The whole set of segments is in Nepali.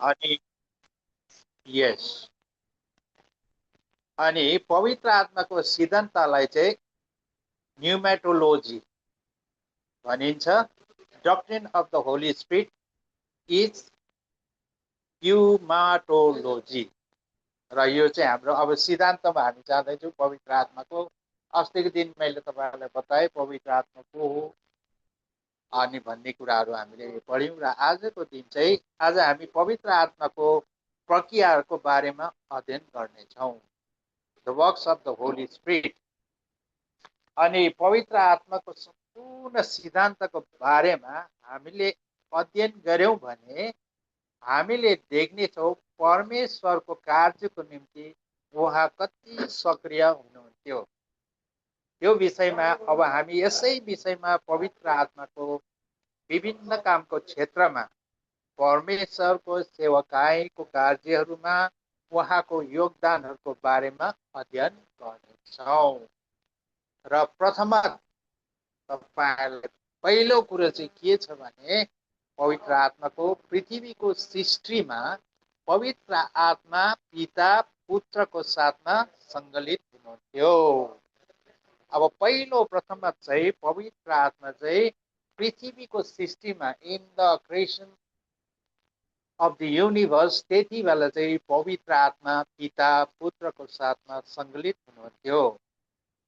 अनि यस अनि पवित्र आत्माको सिद्धान्तलाई चाहिँ न्युमेटोलोजी भनिन्छ। Doctrine of the holy spirit is pneumatology. र यो चाहिँ हाम्रो अब सिद्धान्तमा हामी जाँदैछौँ पवित्र आत्माको। अस्तिको दिन मैले तपाईँहरूलाई बताएँ पवित्र आत्मा को हो अनि भन्ने कुराहरू हामीले पढ्यौँ। र आजको दिन चाहिँ आज हामी पवित्र आत्माको प्रक्रियाहरूको बारेमा अध्ययन गर्नेछौँ, the works of the holy spirit. अनि पवित्र आत्माको सम्पूर्ण सिद्धान्तको बारेमा हामीले अध्ययन गर्यौँ भने हामीले देख्नेछौँ परमेश्वरको कार्यको निम्ति उहाँ कति सक्रिय हुनुहुन्थ्यो। त्यो विषयमा अब हामी यसै विषयमा पवित्र आत्माको विभिन्न कामको क्षेत्रमा परमेश्वरको सेवकाईको कार्यहरूमा उहाँको योगदानहरूको बारेमा अध्ययन गर्नेछौँ। र प्रथम तपाईँहरूलाई पहिलो कुरो चाहिँ के छ भने पवित्र आत्माको पृथ्वीको सृष्टिमा पवित्र आत्मा पिता पुत्रको साथमा सङ्कलित हुनुहुन्थ्यो। अब पहिलो प्रथममा चाहिँ पवित्र आत्मा चाहिँ पृथ्वीको सृष्टिमा in the creation of the universe त्यति बेला चाहिँ पवित्र आत्मा पिता पुत्रको साथमा सङ्कलित हुनुहुन्थ्यो।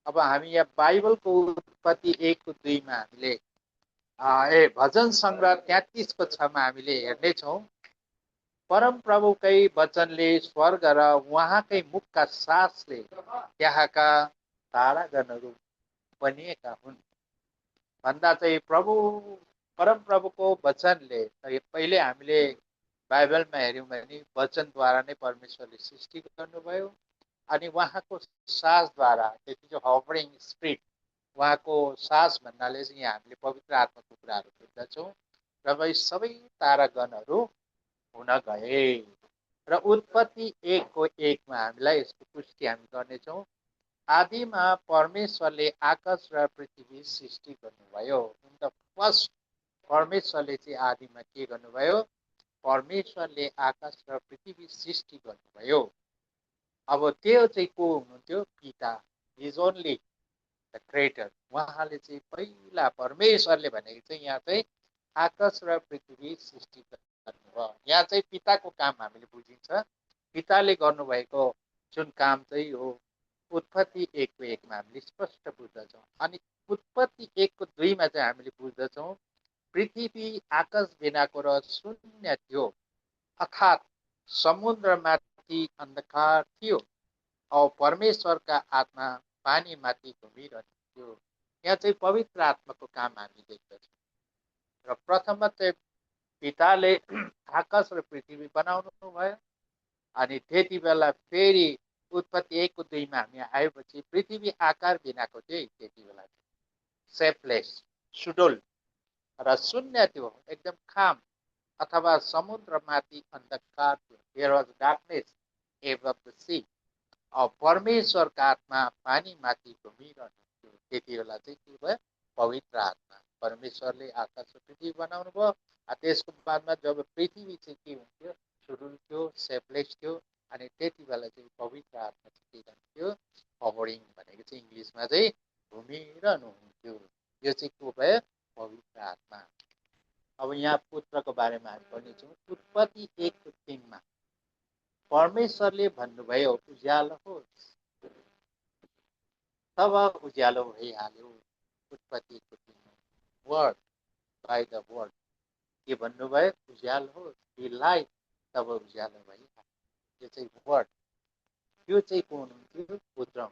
अब हामी यहाँ बाइबलको उत्पत्ति 1:2 हामीले भजन सङ्ग्रह 33 को 6 हामीले हेर्नेछौँ। परम प्रभुकै वचनले स्वर्ग र उहाँकै मुखका सासले त्यहाँका तारागणहरू बनिएका हुन् भन्दा चाहिँ परम प्रभुको वचनले पहिले हामीले बाइबलमा हेऱ्यौँ भने वचनद्वारा नै परमेश्वरले सृष्टि गर्नुभयो। अनि उहाँको सासद्वारा त्यति चाहिँ हभरिङ स्पिरिट उहाँको सास भन्नाले चाहिँ यहाँ हामीले पवित्र आत्माको कुराहरू बुझ्दछौँ। र सबै तारागणहरू हुन गए। र उत्पत्ति 1:1 हामीलाई यसको पुष्टि हामी गर्नेछौँ। आदिमा परमेश्वरले आकाश र पृथ्वी सृष्टि गर्नुभयो। इन द फर्स्ट परमेश्वरले चाहिँ आदिमा के गर्नुभयो? परमेश्वरले आकाश र पृथ्वी सृष्टि गर्नुभयो। अब त्यो चाहिँ को हुनुहुन्थ्यो? पिता, इज ओन्ली द क्रिएटर। उहाँले चाहिँ पहिला परमेश्वरले भनेको चाहिँ यहाँ चाहिँ आकाश र पृथ्वी सृष्टि गर्नुभयो। यहाँ चाहिँ पिताको काम हामीले बुझिन्छ। पिताले गर्नुभएको जुन काम चाहिँ हो उत्पत्ति 1:1 हामीले स्पष्ट बुझ्दछौँ। अनि उत्पत्ति 1:2 चाहिँ हामीले बुझ्दछौँ पृथ्वी आकाश बिनाको र शून्य थियो, अर्थात् समुद्रमाथि अन्धकार थियो औ परमेश्वरका आत्मा पानी माथि घुमिरहन्थ्यो। यहाँ चाहिँ पवित्र आत्माको काम हामी देख्दछौँ। र प्रथममा चाहिँ पिताले आकाश र पृथ्वी बनाउनु भयो। अनि त्यति बेला फेरि उत्पत्ति 1:2 हामी आएपछि पृथ्वी आकार बिनाको थियो। त्यति बेला सेपलेस, सुडोल र शून्य थियो, एकदम खाम अथवा समुद्रमाथि अन्धकार थियो। There was darkness above the sea. परमेश्वरका आत्मा पानी माथि घुमिरहनुहुन्थ्यो। त्यति बेला चाहिँ के भयो? पवित्र आत्मा। परमेश्वरले आकाश र पृथ्वी बनाउनु भयो। त्यसको बादमा जब पृथ्वी चाहिँ के हुन्थ्यो? सुडुल थियो, सेपलेस थियो। अनि त्यति बेला चाहिँ पवित्र आत्मा चाहिँ के गर्नुहुन्थ्यो? हभरिङ भनेको चाहिँ इङ्ग्लिसमा चाहिँ घुमिरहनुहुन्थ्यो। यो चाहिँ को भयो? पवित्र आत्मा। अब यहाँ पुत्रको बारेमा हामी पढ्नेछौँ। उत्पत्ति 1:3 परमेश्वरले भन्नुभयो उज्यालो होस्, तब उज्यालो भइहाल्यो। उत्पत्ति 1:3 वर्ड बाई द वर्ड के भन्नुभयो? उज्यालो होस्, बी लाइट, तब उज्यालो भइहाल्यो। यो चाहिँ वर्ड। यो चाहिँ को हुनुहुन्थ्यो? पुत्र।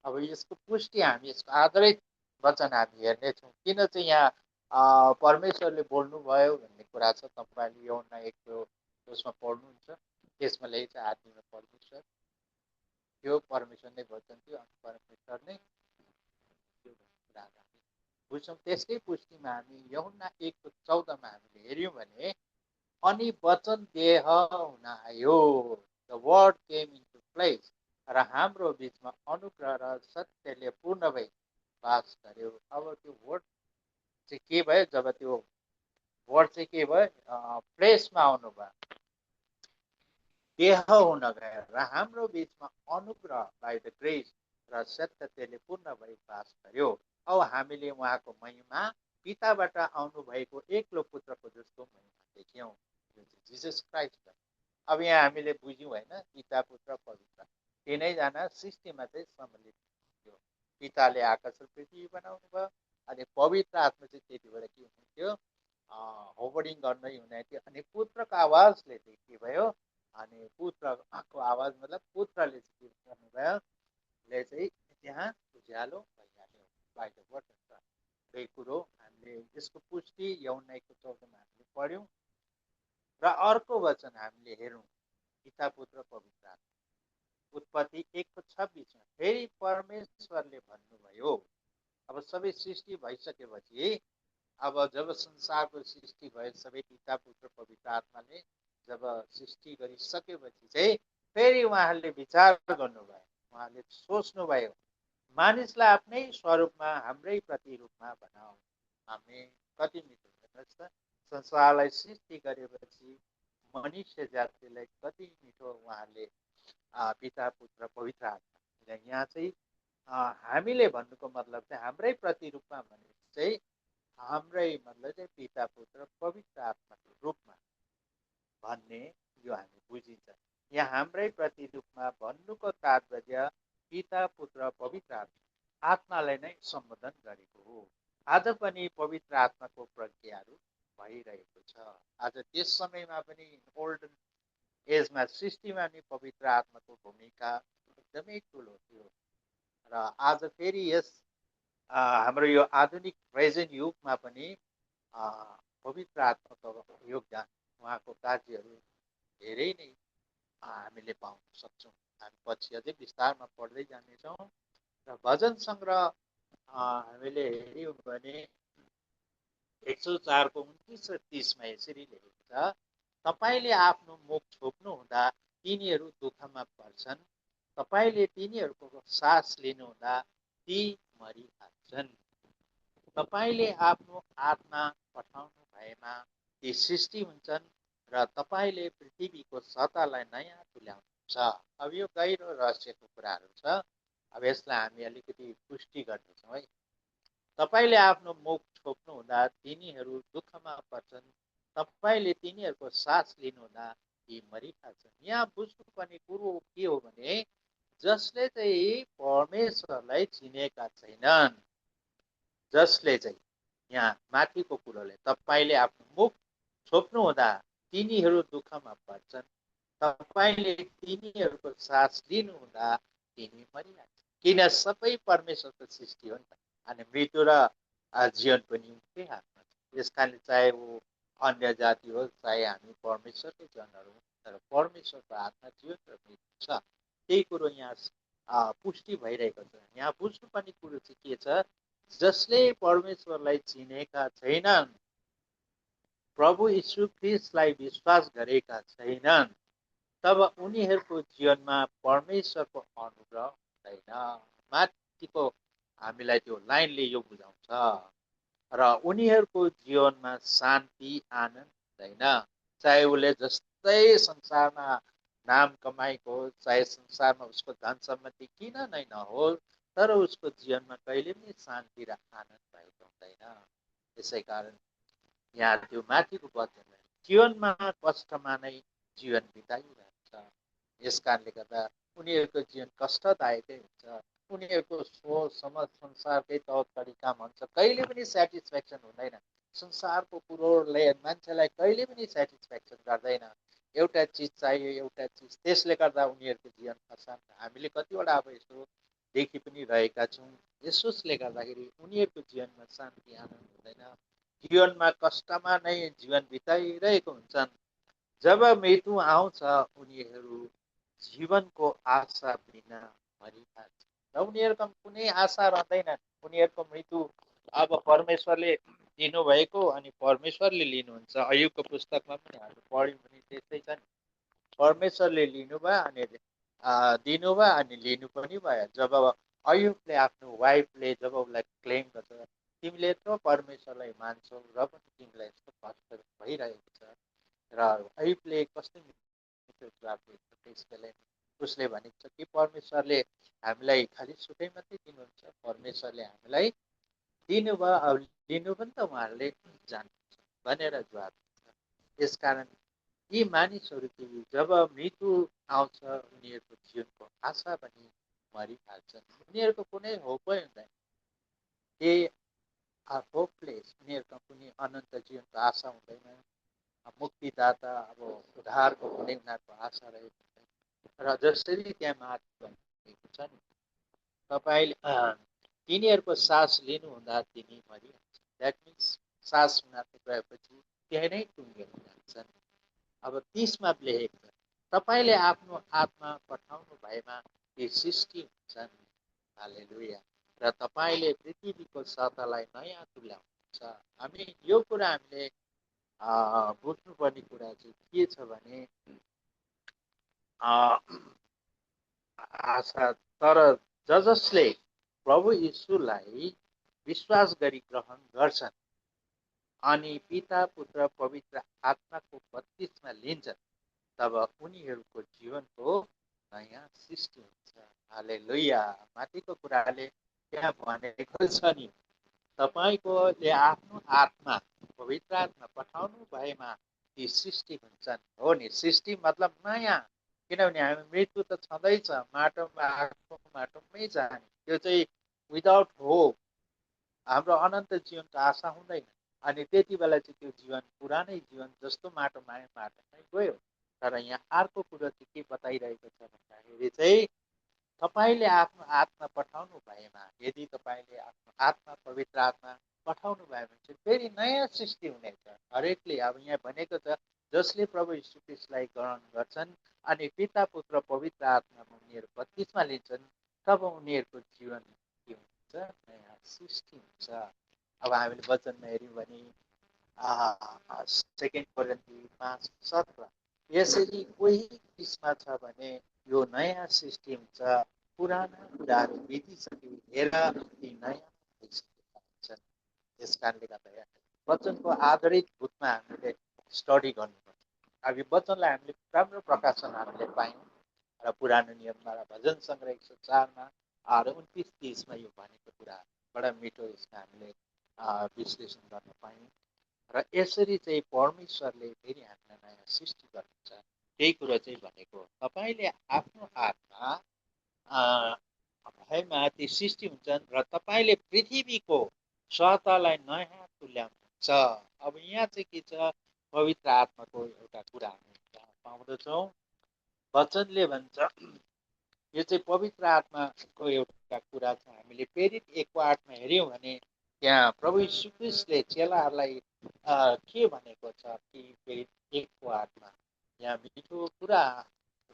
अब यसको पुष्टि हामी यसको आधारित वचन हामी हेर्नेछौँ। किन चाहिँ यहाँ परमेश्वरले बोल्नुभयो भन्ने कुरा छ। तपाईँले यूहन्ना 1 उसमा पढ्नुहुन्छ। त्यसमा लेखेको छ आदिमा परमेश्वर, त्यो परमेश्वर नै वचन थियो अनि परमेश्वर नै बुझ्छौँ। त्यसकै पुष्टिमा हामी यूहन्ना 1:14 हामीले हेऱ्यौँ भने अनि वचन देह हुन आयो, the word came into flesh, र हाम्रो बिचमा अनुग्रह र सत्यले पूर्ण भई वास गर्यो। अब त्यो वर्ड चाहिँ के भयो? जब त्यो वर्ड चाहिँ के भयो? फ्लेसमा आउनुभयो। देह हुन गएर र हाम्रो बिचमा अनुग्रह बाई द ग्रेस र सत्यताले पूर्ण भई बास गर्यो। अब हामीले उहाँको महिमा पिताबाट आउनु भएको एक्लो पुत्रको जस्तो महिमा देख्यौँ। Jesus Christ. अब यहाँ हामीले बुझ्यौँ होइन, पिता पुत्र पवित्र तिनैजना सृष्टिमा चाहिँ सम्मिलित थियो। पिताले आकाश र पृथ्वी बनाउनु भयो, अनि पवित्र आत्मा चाहिँ त्यति बेला के हुनुहुन्थ्यो, होभरिङ गर्दै हुनुहुन्थ्यो। अनि पुत्रको आवाजले चाहिँ के भयो, अनि पुत्रको आवाज मतलब पुत्रले चाहिँ के गर्नुभयो, चाहिँ त्यहाँ उज्यालो भइहाल्यो बाइ द वर्ड हुन्छ। त्यही कुरो हामीले यसको पुष्टि यौनाइको 14मा हामीले पढ्यौँ। र अर्को वचन हामीले हेरौँ, पिता पुत्र पवित्र आत्मा, उत्पत्ति 1:26मा फेरि परमेश्वरले भन्नुभयो। अब सबै सृष्टि भइसकेपछि, अब जब संसारको सृष्टि भयो, सबै पिता पुत्र पवित्र आत्माले जब सृष्टि गरिसकेपछि चाहिँ फेरि उहाँहरूले विचार गर्नुभयो, उहाँले सोच्नुभयो, मानिसलाई आफ्नै स्वरूपमा हाम्रै प्रतिरूपमा बनाऊ। हामी कति मिठो हेर्नुहोस् त, संसारलाई सृष्टि गरेपछि मनुष्य जातिलाई कति मिठो उहाँहरूले पिता पुत्र पवित्र आत्मा। यहाँ चाहिँ हामीले भन्नुको मतलब चाहिँ हाम्रै प्रतिरूपमा भने चाहिँ हाम्रै मतलब चाहिँ पिता पुत्र पवित्र आत्माको रूपमा भन्ने यो हामी बुझिन्छ। यहाँ हाम्रै प्रतिरूपमा भन्नुको तात्पर्य पिता पुत्र पवित्र आत्मालाई नै सम्बोधन गरेको हो। आज पनि पवित्र आत्माको प्रज्ञाहरू भइरहेको छ। आज त्यस समयमा पनि ओल्डन एजमा सृष्टिमा नि पवित्र आत्माको भूमिका एकदमै ठुलो थियो। र आज फेरि यस हाम्रो यो आधुनिक प्रेजेन्ट युगमा पनि पवित्र आत्माको योगदान, उहाँको कार्यहरू धेरै नै हामीले पाउन सक्छौँ। हामी पछि अझै विस्तारमा पढ्दै जानेछौँ। र भजन सङ्ग्रह हामीले हेऱ्यौँ भने 104को 29 र 30मा यसरी लेखेको छ, तपाईँले आफ्नो मुख छोप्नु हुँदा तिनीहरू दुःखमा पर्छन्, तपाईँले तिनीहरूको सास लिनुहुँदा ती मरिहाल्छन्। तपाईँले आफ्नो आत्मा पठाउनु भएमा ती सृष्टि हुन्छन् र तपाईँले पृथ्वीको सतहलाई नयाँ तुल्याउनुहुन्छ। अब यो गहिरो रहस्यको कुराहरू छ। अब यसलाई हामी अलिकति पुष्टि गर्नेछौँ है। तपाईँले आफ्नो मुख छोप्नु हुँदा तिनीहरू दुःखमा पर्छन्, तपाईँले तिनीहरूको सास लिनुहुँदा ती मरिहाल्छन्। यहाँ बुझ्नुपर्ने कुरो के हो भने, जसले चाहिँ परमेश्वरलाई चिनेका छैनन्, जसले चाहिँ यहाँ माथिको कुरोले तपाईँले आफ्नो मुख छोप्नु हुँदा तिनीहरू दुःखमा पर्छन्, तपाईँले तिनीहरूको सास लिनुहुँदा तिनी मरिहाल्छन्। किन? सबै परमेश्वरको सृष्टि हो नि त, अनि मृत्यु र जीवन पनि उनकै हातमा छ। यस कारणले चाहे वो अन्य जाति हो, चाहे हामी परमेश्वरकै जनहरू हौँ, तर परमेश्वरको हातमा जीवन र मृत्यु छ। त्यही कुरो यहाँ पुष्टि भइरहेको छ। यहाँ बुझ्नुपर्ने कुरो चाहिँ के छ, जसले परमेश्वरलाई चिनेका छैनन्, प्रभु यीशु ख्रीष्टलाई विश्वास गरेका छैनन्, तब उनीहरूको जीवनमा परमेश्वरको अनुग्रह हुँदैन। माथिको हामीलाई त्यो लाइनले यो बुझाउँछ। र उनीहरूको जीवनमा शान्ति आनन्द हुँदैन। चाहे उसले जस्तै संसारमा नाम कमाएको होस्, चाहे संसारमा उसको धन सम्पत्ति किन नै नहोस्, तर उसको जीवनमा कहिले पनि शान्ति र आनन्द भएको हुँदैन। यसै कारण यहाँ त्यो माथिको वचन, जीवनमा कष्टमा नै जीवन बिताइरहेछ। यस कारणले गर्दा उनीहरूको जीवन कष्टदायकै हुन्छ। उनीहरूको सोच समझ संसारकै तौर तरिकामा हुन्छ, कहिले पनि सेटिस्फ्याक्सन हुँदैन। संसारको कुरोले मान्छेलाई कहिले पनि सेटिस्फ्याक्सन गर्दैन। एउटा चिज चाहियो, एउटा चिज, त्यसले गर्दा उनीहरूको जीवन अशान्त। हामीले कतिवटा अब यस्तो देखि पनि रहेका छौँ। यसोसले गर्दाखेरि उनीहरूको जीवनमा शान्ति आनन्द हुँदैन, जीवनमा कष्टमा नै जीवन बिताइरहेको हुन्छन्। जब मृत्यु आउँछ उनीहरू जीवनको आशा बिना मरिहाल्छ र उनीहरूको कुनै आशा रहँदैन। उनीहरूको मृत्यु अब परमेश्वरले दिनुभएको अनि परमेश्वरले लिनुहुन्छ। अयुबको पुस्तकमा पनि हामी पढ्यौँ भने त्यस्तै छ नि, परमेश्वरले लिनुभयो अनि दिनुभयो अनि लिनु पनि भयो। जब अयुबले आफ्नो वाइफले जब उसलाई क्लेम गर्छ, तिमीले यत्रो परमेश्वरलाई मान्छौ र पनि तिमीलाई यस्तो कष्ट भइरहेको छ, र अयुबले कस्तो त्यो जवाब दिन्छ। त्यसैले उसले भनेको छ कि परमेश्वरले हामीलाई खालि सुखै मात्रै दिनुहुन्छ, परमेश्वरले हामीलाई दिनुभयो, अब लिनु पनि त उहाँहरूले जान्नुहुन्छ भनेर जवाब दिन्छ। यसकारण यी मानिसहरूको जब मृत्यु आउँछ उनीहरूको जीवनको आशा पनि मरिहाल्छन्। उनीहरूको कुनै होपै हुँदैन, दे आर होपलेस। उनीहरूको कुनै अनन्त जीवनको आशा हुँदैन, मुक्तिदाता अब उद्धारको कुनै उनीहरूको आशा रहेको हुँदैन। र जसरी त्यहाँ माथि भनेको छ नि, तपाईँले तिनीहरूको सास लिनुहुँदा तिनी मरिहाल्छ। द्याट मिन्स सास उनीहरूको गएपछि त्यही नै टुङ्गेर जान्छन्। अब 30मा लेखेको छ, तपाईँले आफ्नो आत्मा पठाउनु भएमा ती सृष्टि हुन्छन्। हालेलुया। र तपाईँले पृथ्वीको सतहलाई नयाँ तुल्याउनुहुन्छ। हामी यो कुरा हामीले बुझ्नुपर्ने कुरा चाहिँ के छ भने आशा, तर जसले प्रभु यीशुलाई विश्वास गरी ग्रहण गर्छन् अनि पिता पुत्र पवित्र आत्माको बत्तिसमा लिन्छन्, तब उनीहरूको जीवनको नयाँ सृष्टि हुन्छ। हालेलुया। माथिको कुराले त्यहाँ भनेको छ नि, तपाईँकोले आफ्नो आत्मा पवित्र आत्मा पठाउनु भएमा ती सृष्टि हुन्छन्। हो नि, सृष्टि मतलब नयाँ, किनभने हामी मृत्यु त छँदैछ, माटोमा आएको माटोमै जाने, त्यो चाहिँ विदाउट होप, हाम्रो अनन्त जीवनको आशा हुँदैन। अनि त्यति बेला चाहिँ त्यो जीवन पुरानै जीवन जस्तो माटोमा आयो माटोमै गयो। तर यहाँ अर्को कुरो चाहिँ के बताइरहेको छ भन्दाखेरि चाहिँ तपाईँले आफ्नो आत्मा पठाउनु भएमा, यदि तपाईँले आफ्नो आत्मा पवित्र आत्मा पठाउनु भयो भने चाहिँ फेरि नयाँ सृष्टि हुनेछ हरेकले। अब यहाँ भनेको छ, जसले प्रभु यीशु ख्रीष्टलाई ग्रहण गर्छन् अनि पिता पुत्र पवित्र आत्मामा उनीहरू बत्तिसमा लिन्छन्, तब उनीहरूको जीवन के हुन्छ? नयाँ सृष्टि हुन्छ। अब हामीले वचनमा हेऱ्यौँ भने 2 कोरिन्थी 5:17, यसरी कोही ख्रीष्टमा छ भने यो नयाँ सृष्टि हुन्छ, पुराना कुराहरू बितिसके, हेर ती नयाँ भइसकेका हुन्छन्। त्यस कारणले गर्दा वचनको आधारित भूतमा हामीले स्टडी गर्नुपर्छ। अब यो वचनलाई हामीले राम्रो प्रकाशन हामीले पायौँ र पुरानो नियममा र भजन सङ्ग्रह 104मा र 29-30मा यो भनेको कुरा बडा मिठो, यसमा हामीले विश्लेषण गर्न पायौँ। र यसरी चाहिँ परमेश्वरले फेरि हामीलाई नयाँ सृष्टि गर्नुहुन्छ। त्यही कुरो चाहिँ भनेको, तपाईँले आफ्नो आत्मा भएमा ती सृष्टि हुन्छन् र तपाईँले पृथ्वीको सतहलाई नयाँ तुल्याउनुहुन्छ। अब यहाँ चाहिँ के छ, पवित्र आत्माको एउटा कुरा हामी पाउँदछौँ। वचनले भन्छ, यो चाहिँ पवित्र आत्माको एउटा कुरा छ। हामीले प्रेरित 1:8मा हेऱ्यौँ भने त्यहाँ प्रभु यीशु ख्रीष्टले चेलाहरूलाई के भनेको छ कि प्रेरित 1:8मा यहाँ मिठो कुरा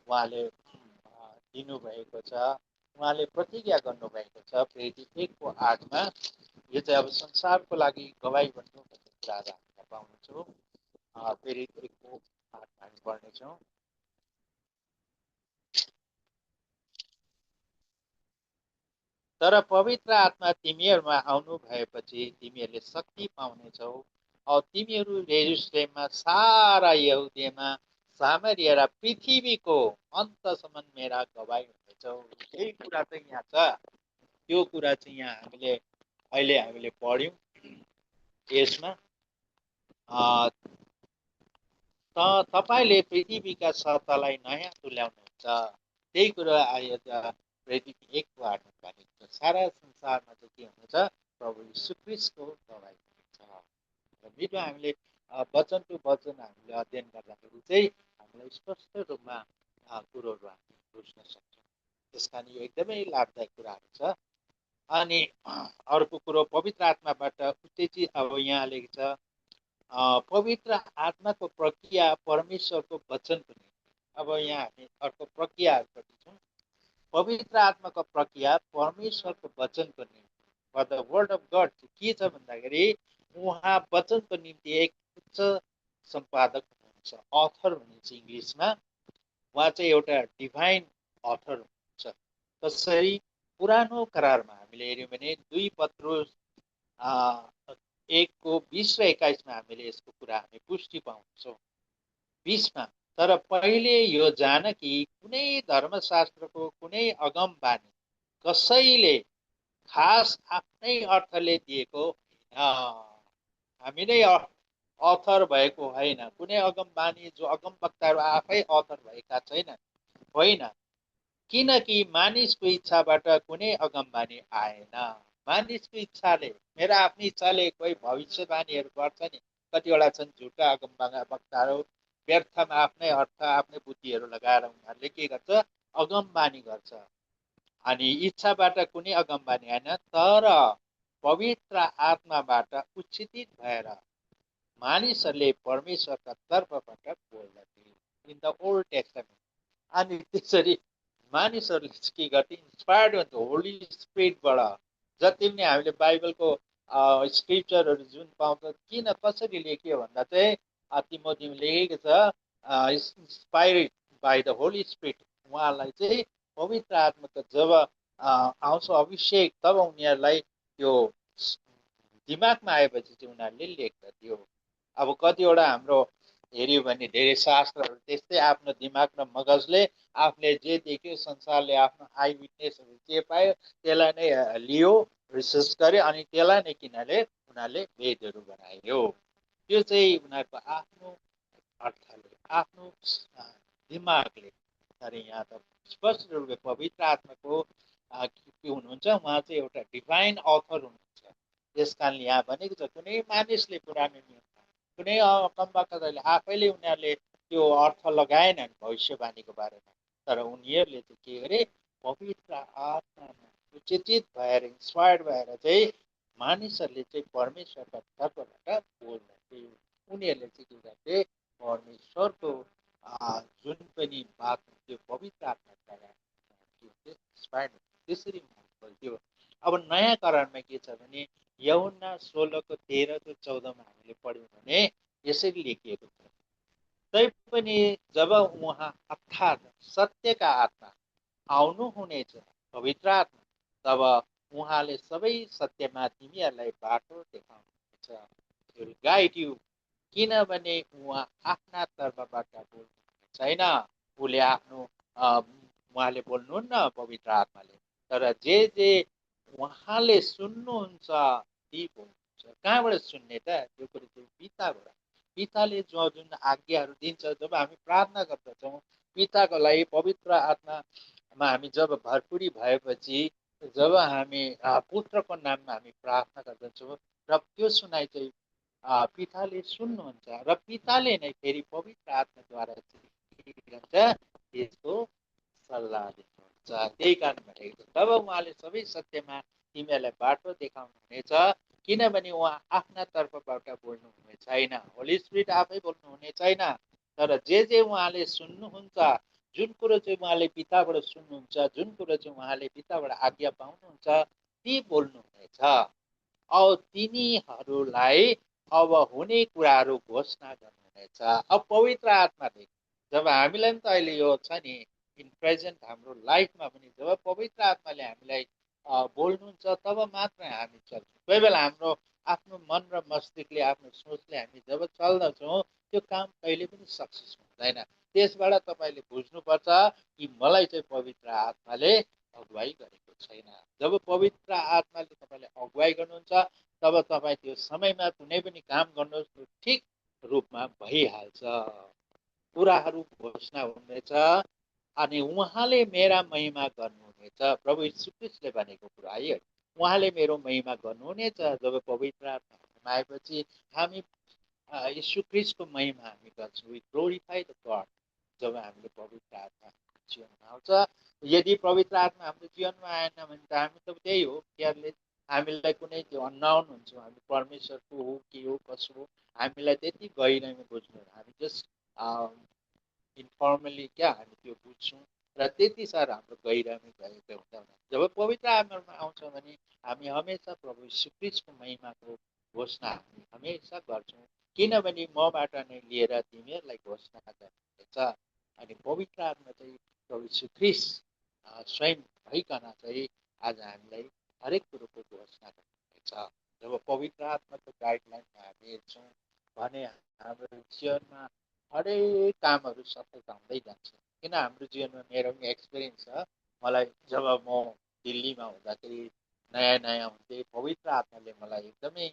उहाँले दिनुभएको छ। उहाँले प्रतिज्ञा गर्नुभएको छ प्रेरित 1:8मा। यो चाहिँ अब संसारको लागि गवाई भन्नु भन्ने कुराहरू हामी पाउनेछौँ। प्रेरित 1:8 हामी पढ्नेछौँ। तर पवित्र आत्मा तिमीहरूमा आउनु भएपछि तिमीहरूले शक्ति पाउनेछौ, और तिमीहरू यरुशलेममा, सारा यहुदियामा, सामरिया र पृथ्वीको अन्तसम्म मेरा गवाई हुनेछौ। यही कुरा चाहिँ यहाँ छ। त्यो कुरा चाहिँ यहाँ अहिले हामीले पढ्यौँ। यसमा तपाईँले पृथ्वीका सतहलाई नयाँ तुल्याउनुहुन्छ। त्यही कुरा प्रेरित 1:8मा भनेको छ। सारा संसारमा चाहिँ के हुनेछ? प्रभु यीशु ख्रीष्टको गवाई हुनेछ। र मिठो, हामीले वचन टु वचन हामीले अध्ययन गर्दाखेरि चाहिँ हामीलाई स्पष्ट रूपमा कुरोहरू हामी बुझ्न सक्छौँ। त्यस कारण यो एकदमै लाभदायक कुराहरू छ। अनि अर्को कुरो, पवित्र आत्माबाट उत्तेजित, अब यहाँ लेखेको छ पवित्र आत्माको प्रक्रिया परमेश्वरको वचनको निम्ति। अब यहाँ हामी अर्को प्रक्रियाहरूपट्टि छौँ। पवित्र आत्माको प्रक्रिया परमेश्वरको वचनको निम्ति, for the word of God के छ भन्दाखेरि, उहाँ वचनको निम्ति एक उच्च सम्पादक हुनुहुन्छ, अथर भनिन्छ इङ्ग्लिसमा। उहाँ चाहिँ एउटा डिभाइन अथर हुनुहुन्छ। त्यसरी पुरानो करारमा हामीले हेऱ्यौँ भने 2 पत्रुस 1:20 र 21मा हामीले यसको कुरा हामी पुष्टि पाउँछौँ। 20मा, तर पहिले यो जान कि कुनै धर्मशास्त्रको कुनै अगम बानी कसैले खास आफ्नै अर्थले दिएको होइन। हामी नै अथर भएको होइन। कुनै अगम बानी जो अगम वक्ताहरू आफै अथर भएका छैन होइन। किनकि मानिसको इच्छाबाट कुनै अगमबानी आएन। मानिसको इच्छाले, मेरो आफ्नै इच्छाले कोही भविष्यवाणीहरू गर्छ नि, कतिवटा छन् झुटा अगम वक्ताहरू, व्यर्थमा आफ्नै अर्थ आफ्नै बुद्धिहरू लगाएर उनीहरूले के गर्छ, अगमबानी गर्छ। अनि इच्छाबाट कुनै अगमबानी आएन, तर पवित्र आत्माबाट उच्चित भएर मानिसहरूले परमेश्वरका तर्फबाट बोल्दथे इन द ओल्ड टेस्टामेन्ट। अनि त्यसरी मानिसहरूले के गर्थे, इन्सपायर्ड हुन्छ होली स्पिरिटबाट। जति पनि हामीले बाइबलको स्क्रिप्चरहरू जुन पाउँछ, किन कसरी लेख्यो भन्दा चाहिँ तिमोथीमा लेखेको छ, inspired by the holy spirit. उहाँलाई चाहिँ पवित्र आत्माको जब आउँछ अभिषेक, तब उनीहरूलाई त्यो दिमागमा आएपछि चाहिँ उनीहरूले लेख्दथ्यो। अब कतिवटा हाम्रो हेऱ्यो भने धेरै शास्त्रहरू त्यस्तै आफ्नो दिमाग र मगजले आफूले जे देख्यो, संसारले आफ्नो आई विटनेसहरू जे पायो त्यसलाई नै लियो, रिसर्च गर्यो, अनि त्यसलाई नै उनीहरूले वेदहरू बनायो। त्यो चाहिँ उनीहरूको आफ्नो अर्थले, आफ्नो दिमागले। तर यहाँ त स्पष्ट रूपले पवित्र आत्माको के हुनुहुन्छ, उहाँ चाहिँ एउटा डिभाइन अथर हुनुहुन्छ। त्यस कारण यहाँ भनेको छ कुनै मानिसले पुरानो नियममा, कुनै अगमवक्ताले आफैले उनीहरूले त्यो अर्थ लगाएनन् भविष्यवाणीको बारेमा। तर उनीहरूले चाहिँ के गरे, पवित्र आत्मामा उचित भएर, इन्सपायर्ड भएर चाहिँ मानिसहरूले चाहिँ परमेश्वरका तर्फबाट बोल्दथे। उनीहरूले चाहिँ के गर्थे, परमेश्वरको जुन पनि बात त्यो पवित्र आत्माद्वारा इन्सपायर्ड त्यसरी बोल्थ्यो। अब नयाँ करारमा के छ भने यूहन्ना 16:13-14 हामीले पढ्यौँ भने यसरी लेखिएको छ, तैपनि जब उहाँ अर्थात् सत्यका आत्मा आउनुहुनेछ, पवित्र आत्मा, तब उहाँले सबै सत्यमा तिमीहरूलाई बाटो देखाउनुहुनेछ, गाइड यु। किनभने उहाँ आफ्ना तर्फबाट बोल्नु छैन, उहाँले बोल्नुहुन्न पवित्र आत्माले, तर जे जे उहाँले सुन्नुहुन्छ ती बोल्नुहुन्छ। कहाँबाट सुन्ने त, त्यो कुरो चाहिँ पिताबाट। पिताले जो जुन आज्ञाहरू दिन्छ, जब हामी प्रार्थना गर्दछौँ पिताको लागि पवित्र आत्मामा हामी जब भरपुरी भएपछि, जब हामी पुत्रको नाममा हामी प्रार्थना गर्दछौँ र त्यो सुनाइ चाहिँ पिताले सुन्नुहुन्छ र पिताले नै फेरि पवित्र आत्माद्वारा के गर्छ, त्यसको सल्लाह दिनुहुन्छ। त्यही कारण भनेको तब उहाँले सबै सत्यमा तिमीहरूलाई बाटो देखाउनुहुनेछ, किनभने उहाँ आफ्ना तर्फबाट बोल्नुहुने छैन, होली स्पिरिट आफै बोल्नुहुने छैन, तर जे जे उहाँले सुन्नुहुन्छ, जुन कुरो चाहिँ उहाँले पिताबाट सुन्नुहुन्छ, जुन कुरो चाहिँ उहाँले पिताबाट आज्ञा पाउनुहुन्छ, ती बोल्नुहुनेछ। अब तिनीहरूलाई अब हुने कुराहरू घोषणा गर्नुहुनेछ। अब पवित्र आत्माले जब हामीलाई पनि त अहिले यो छ नि, इन प्रेजेन्ट हाम्रो लाइफमा पनि जब पवित्र आत्माले हामीलाई बोल्नुहुन्छ, तब मात्र हामी चल्छौँ। कोही बेला हाम्रो आफ्नो मन र मस्तिष्कले, आफ्नो सोचले हामी जब चल्दछौँ, त्यो काम कहिले पनि सक्सेस हुँदैन। त्यसबाट तपाईँले बुझ्नुपर्छ कि मलाई चाहिँ पवित्र आत्माले अगुवाई गरेको छैन। जब पवित्र आत्माले तपाईँले अगुवाई गर्नुहुन्छ, तब तपाईँ त्यो समयमा कुनै पनि काम गर्नुहोस्, ठिक रूपमा भइहाल्छ, कुराहरू घोषणा हुनेछ, अनि उहाँले मेरा महिमा गर्नुहुनेछ। प्रभु यीशु ख्रीष्टले भनेको कुरा है, उहाँले मेरो महिमा गर्नुहुनेछ। जब पवित्र आत्मा आएपछि हामी यीशु ख्रीष्टको महिमा हामी गर्छौँ। We glorify the God. जब हामीले पवित्र आत्मा जीवनमा आउँछ, यदि पवित्र आत्मा हाम्रो जीवनमा आएन भने त हामी त त्यही हो, केयरलेस। हामीलाई कुनै त्यो अननाउन हुन्छौँ, हामी परमेश्वरको हो के हो कसो हो हामीलाई त्यति गहिराइमा बुझ्नु, हामी जस्ट इन्फर्मली क्या हामी त्यो बुझ्छौँ र त्यति साह्रो हाम्रो गहिराइमा गएको हुँदैन। जब पवित्र आत्मा आउँछ भने हामी हमेसा प्रभु यीशु ख्रीष्टको महिमाको घोषणा हामी हमेसा गर्छौँ, किनभने मबाट नै लिएर तिमीहरूलाई घोषणा गर्नुहुनेछ। अनि पवित्र आत्मा चाहिँ प्रभु यीशु ख्रीष्ट स्वयं भइकन चाहिँ आज हामीलाई हरेक कुरोको घोषणा गर्नुहुनेछ। जब पवित्र आत्माको गाइडलाइनमा हामी हेर्छौँ भने हाम्रो जीवनमा हरेक कामहरू सफल हुँदै जान्छ। किन हाम्रो जीवनमा मेरो पनि एक्सपिरियन्स छ। मलाई जब म दिल्लीमा हुँदाखेरि नयाँ नयाँ हुन्थेँ, पवित्र आत्माले मलाई एकदमै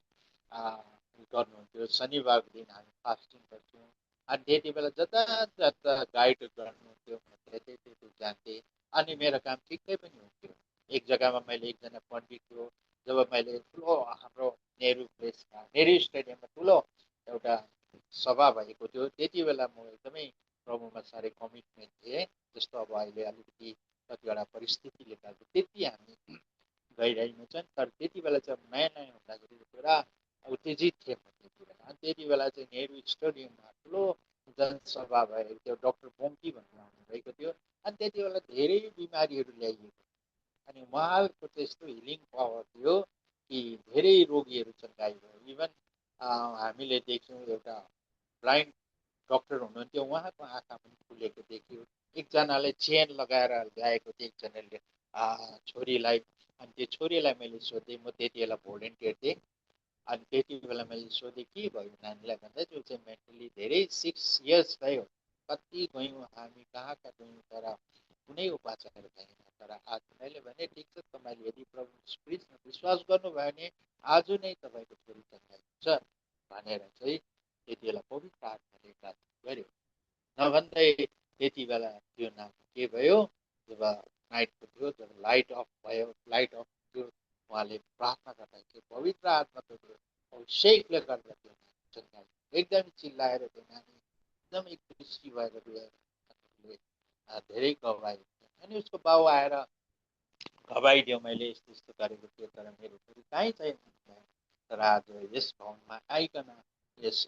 गर्नुहुन्थ्यो। शनिबारको दिन हामी फास्टिङ गर्थ्यौँ अनि त्यति बेला जता जता गाइड गर्नुहुन्थ्यो म त्यतै त्यतै जान्थेँ अनि मेरो काम ठिकै पनि हुन्थ्यो। एक जग्गामा मैले एकजना पण्डितको जब मैले ठुलो हाम्रो नेहरू प्लेसमा नेहरू स्टेडियममा ठुलो एउटा सभा भएको थियो, त्यति बेला म एकदमै प्रभुमा साह्रै कमिटमेन्ट थिएँ। जस्तो अब अहिले अलिकति कतिवटा परिस्थितिले गर्दा त्यति हामी गइरहेको छन्, तर त्यति बेला चाहिँ नयाँ नयाँ हुँदाखेरि पुरा उत्तेजित थिएँ म त्यति बेला। अनि त्यति बेला चाहिँ नेहरू स्टेडियममा ठुलो जनसभा भएको थियो, डक्टर बोम्की भन्नु आउनुभएको थियो अनि त्यति बेला धेरै बिमारीहरू ल्याइएको अनि उहाँको त्यस्तो हिलिङ पावर थियो कि धेरै रोगीहरू चङ्गाइ भयो। इभन हामीले देख्यौँ एउटा ब्लाइन्ड डक्टर हुनुहुन्थ्यो, उहाँको आँखा पनि खुलेको देखियो। एकजनाले चेन लगाएर ल्याएको थियो एकजनाले छोरीलाई, अनि त्यो छोरीलाई मैले सोधेँ, म त्यति बेला भोलिन्टियर थिएँ। अनि त्यति बेला मैले सोधेँ के भयो नानीलाई भन्दा त्यो चाहिँ मेन्टली धेरै 6 इयर्स भयो, कति गयौँ हामी कहाँ कहाँ गयौँ तर कुनै उपचार भएन। तर आज मैले भने ठिक छ, तपाईँले यदि प्रभु क्रिस्टमा विश्वास गर्नुभयो भने आज नै तपाईँको छोरी चङ्गाइ हुन्छ भनेर चाहिँ त्यति बेला पवित्र आत्माले प्रार्थना गर्यो। नभन्दै त्यति बेला त्यो नाम के भयो, जब नाइटको थियो, जब लाइट अफ भयो, लाइट अफ थियो, उहाँले प्रार्थना गर्दाखेरि पवित्र आत्माको अभिषेकले गर्दा त्यो नानी चङ्गाइ एकदम चिल्लाएर त्यो नानी एकदमै खुसी भएर गएर धेरै गवाई अनि उसको बाउ आएर गवाइदियो मैले यस्तो यस्तो गरेको थियो तर मेरो छोरी कहीँ छैन। तर आज यस भवनमा आइकन यस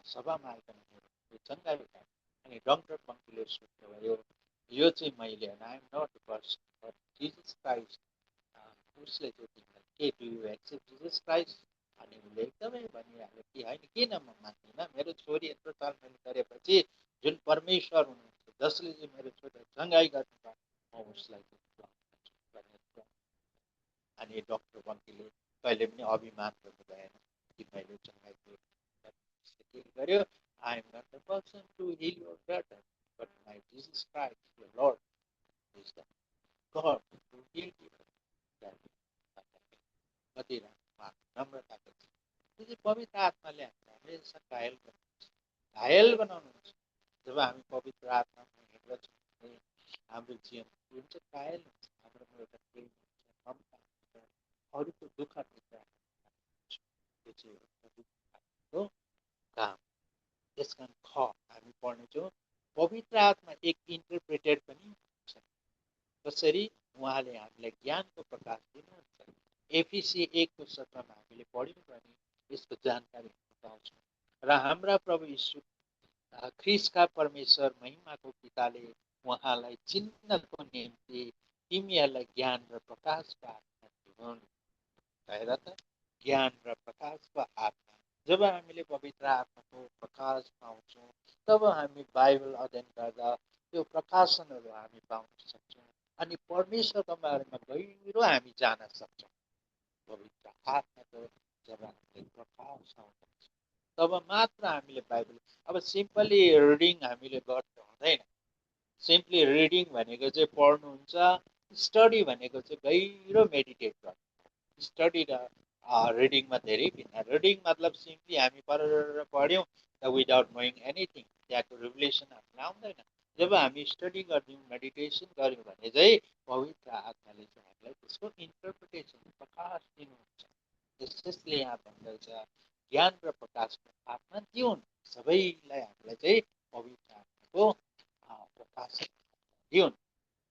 सभामा आइकन मेरो चङ्गाइ भयो। अनि डक्टर पङ्क्तिले सोध्नुभयो यो चाहिँ मैले I am not person but Jesus Christ, उसले चाहिँ तिमीलाई के do you accept Jesus Christ? अनि उसले एकदमै भनिहाल्यो कि होइन किन म मान्दिनँ, मेरो छोरी यत्रो साल मैले गरेपछि जुन परमेश्वर हुनुहुन्छ जसले चाहिँ मेरो छोरीलाई चङ्गाइ गर्नुभयो म उसलाई अनि डक्टर पङ्क्तिले कहिले पनि अभिमान गर्नु भएन कि मैले चङ्गाइ गर्यो। I am not the person to heal your brother but my Jesus Christ the Lord is the God to heal your. कति नम्रताको छ त्यो चाहिँ पवित्र आत्माले हामीलाई हमेसा घायल बनाउनुहुन्छ। जब हामी पवित्र आत्मामा हिँड्दछौँ भने हाम्रो जीवन हुन्छ घायल हुन्छ, हाम्रोमा एउटा प्रेम हुन्छ, ममता हुन्छ, अरूको दुःख देख्दा त्यो चाहिँ हो काम। त्यस कारण हामी पढ्नेछौँ पवित्र आत्मा एक इन्टरप्रेटेड पनि हुन्छ। कसरी उहाँले हामीलाई ज्ञानको प्रकाश दिनुहुन्छ। एफिसी 1:17 हामीले पढ्यौँ भने यसको जानकारी पाउँछौँ। र हाम्रा प्रभु यीशु ख्रिस्टका परमेश्वर महिमाको पिताले उहाँलाई चिन्नको निम्ति तिमीहरूलाई ज्ञान र प्रकाशको आत्मा दिउन्। हेर त, ज्ञान र प्रकाशको आत्मा जब हामीले पवित्र आत्माको प्रकाश पाउँछौँ तब हामी बाइबल अध्ययन गर्दा त्यो प्रकाशनहरू हामी पाउन सक्छौँ अनि परमेश्वरको बारेमा गहिरो हामी जान सक्छौँ। पवित्र आत्माको जब हामीले प्रकाश आउँछ तब मात्र हामीले बाइबल, अब सिम्पली रिडिङ हामीले गर्नु हुँदैन। सिम्पली रिडिङ भनेको चाहिँ पढ्नुहुन्छ, स्टडी भनेको चाहिँ गहिरो मेडिटेट गर्नु। स्टडी र रिडिङमा धेरै भिन्न। रिडिङ मतलब सिम्पली हामी पढ्यौँ द विदाउट नोइङ एनिथिङ, त्यहाँको रिभलेसन हामीलाई आउँदैन। जब हामी स्टडी गर्यौँ मेडिटेसन गऱ्यौँ भने चाहिँ पवित्र आत्माले चाहिँ हामीलाई त्यसको इन्टरप्रिटेसन प्रकाश दिनुहुन्छ। त्यसले यहाँ भन्दैछ ज्ञान र प्रकाशको आत्मा दिउन् सबैलाई, हामीलाई चाहिँ पवित्र आत्माको प्रकाश दिउन्।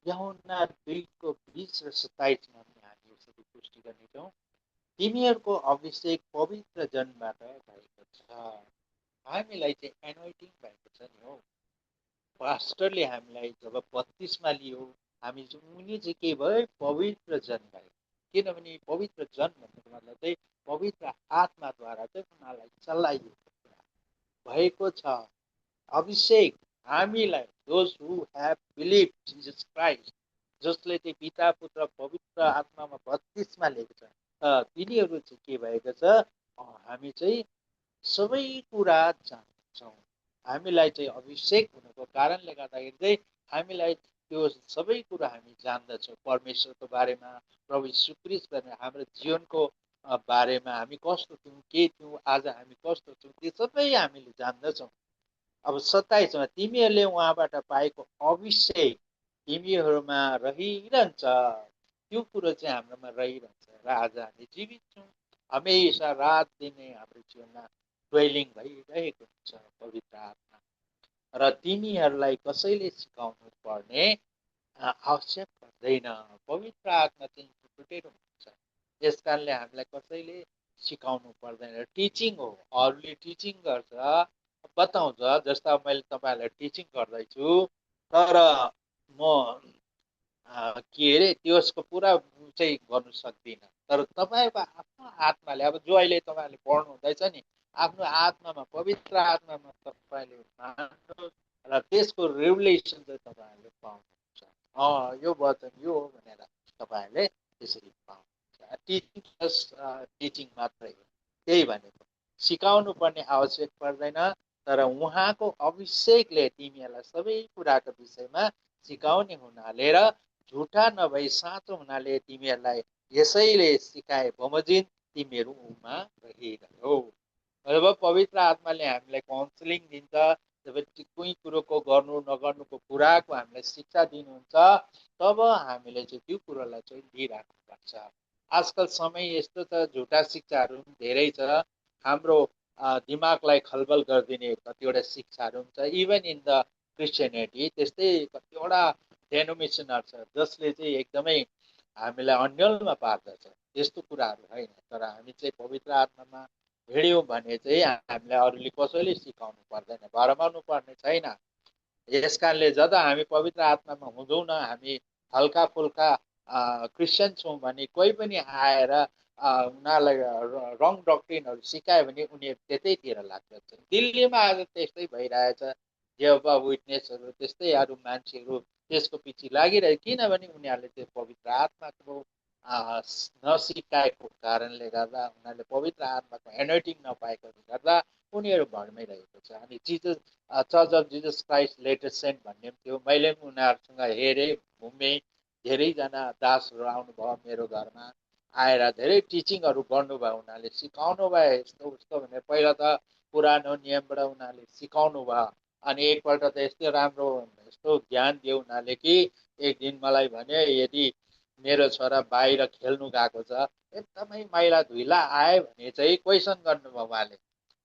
यूहन्ना 2:20-27 हामी यसरी पुष्टि गर्नेछौँ, तिमीहरूको अभिषेक पवित्र जनबाट भएको छ। हामीलाई चाहिँ एनोइटिङ भएको छ नि हो। पास्टरले हामीलाई जब बत्तिसमा लियो हामी चाहिँ उनी चाहिँ के भयो, पवित्र जन भयो। किनभने पवित्र जन भन्नुको मतलब चाहिँ पवित्र आत्माद्वारा चाहिँ उनीहरूलाई चलाइएको भएको छ। अभिषेक हामीलाई those who have believe Jesus Christ, जसले चाहिँ पिता पुत्र पवित्र आत्मामा बत्तिसमा लिएको छ, तिनीहरू चाहिँ के भएको छ, हामी चाहिँ सबै कुरा जान्छौँ। हामीलाई चाहिँ अभिषेक हुनुको कारणले गर्दाखेरि चाहिँ हामीलाई त्यो सबै कुरा हामी जान्दछौँ। परमेश्वरको बारेमा, प्रभु यीशु ख्रीष्टको हाम्रो जीवनको बारेमा हामी कस्तो थियौँ, के थियौँ, आज हामी कस्तो छौँ, त्यो सबै हामीले जान्दछौँ। अब 27मा तिमीहरूले उहाँबाट पाएको अभिषेक तिमीहरूमा रहिरहन्छ, त्यो कुरो चाहिँ हाम्रोमा रहिरहन्छ र आज हामी जीवित छौँ। हमेसा रात दिनै हाम्रो जीवनमा ड्वेलिङ भइरहेको हुन्छ पवित्र आत्मा। र तिमीहरूलाई कसैले सिकाउनु पर्ने आवश्यक पर्दैन। पवित्र आत्मा चाहिँ छुटेर हुन्छ। त्यस कारणले हामीलाई कसैले सिकाउनु पर्दैन। टिचिङ हो, अरूले टिचिङ गर्छ, बताउँछ। जस्तो मैले तपाईँहरूलाई टिचिङ गर्दैछु, तर म के अरे त्यसको पुरा चाहिँ गर्नु सक्दिनँ। तर तपाईँको आफ्नो आत्माले, अब जो अहिले तपाईँहरूले पढ्नु हुँदैछ नि, आफ्नो आत्मामा, पवित्र आत्मामा तपाईँले मान्नुहोस् र त्यसको रेभुलेसन चाहिँ तपाईँहरूले पाउनुहुन्छ। यो वचन यो हो भनेर तपाईँहरूले त्यसरी पाउनुहुन्छ। टिचिङ प्लस टिचिङ मात्रै हो, त्यही भनेको। सिकाउनु पर्ने आवश्यक पर्दैन, तर उहाँको अभिषेकले तिमीहरूलाई सबै कुराको विषयमा सिकाउने हुनाले र झुटा नभई साँचो हुनाले तिमीहरूलाई यसैले सिकाए बमोजिम तिमीहरूमा रहिरह्यो। जब पवित्र आत्माले हामीलाई काउन्सिलिङ दिन्छ, जब कुनै कुरोको गर्नु नगर्नुको कुराको हामीलाई शिक्षा दिनुहुन्छ, तब हामीले चाहिँ त्यो कुरोलाई चाहिँ लिइराख्नुपर्छ। आजकल समय यस्तो छ, झुटा शिक्षाहरू धेरै छ। हाम्रो दिमागलाई खलबल गरिदिने कतिवटा शिक्षाहरू हुन्छ। इभन इन द क्रिस्चियनिटी त्यस्तै कतिवटा डेनोमिनेसनहरू छ जसले चाहिँ एकदमै हामीलाई अन्यलमा पार्दछ। त्यस्तो कुराहरू होइन। तर हामी चाहिँ पवित्र आत्मामा हिँड्यौँ भने चाहिँ हामीलाई अरूले कसैले सिकाउनु पर्दैन, भरमाउनु पर्ने छैन। यस कारणले जब हामी पवित्र आत्मामा हुँदैनौँ, हामी हल्का फुल्का क्रिस्चियन छौँ भने कोही पनि आएर उनीहरूलाई रङ डक्ट्रिनहरू सिकायो भने उनीहरू त्यतैतिर लाग्दछ। दिल्लीमा आज त्यस्तै भइरहेछ। जेहोभा विटनेसहरू त्यस्तै अरू मान्छेहरू त्यसको पछि लागिरहे, किनभने उनीहरूले त्यो पवित्र आत्माको नसिकाएको कारणले गर्दा, उनीहरूले पवित्र आत्माको एनर्टिङ नपाएकोले गर्दा उनीहरू भडमै रहेको छ। अनि Jesus church of Jesus Christ latest saint भन्ने पनि थियो। मैले पनि उनीहरूसँग हेरेँ, घुमेँ। धेरैजना दासहरू आउनुभयो मेरो घरमा, आएर धेरै टिचिङहरू गर्नुभयो, उनीहरूले सिकाउनु भयो यस्तो उस्तो भनेर। पहिला त पुरानो नियमबाट उनीहरूले सिकाउनु भयो। अनि एकपल्ट त यस्तो राम्रो यस्तो ज्ञान दियो उनीहरूले कि एक दिन मलाई भने, यदि मेरो छोरा बाहिर खेल्नु गएको छ, एकदमै मैला धुइला आयो भने चाहिँ क्वेसन गर्नुभयो उहाँले,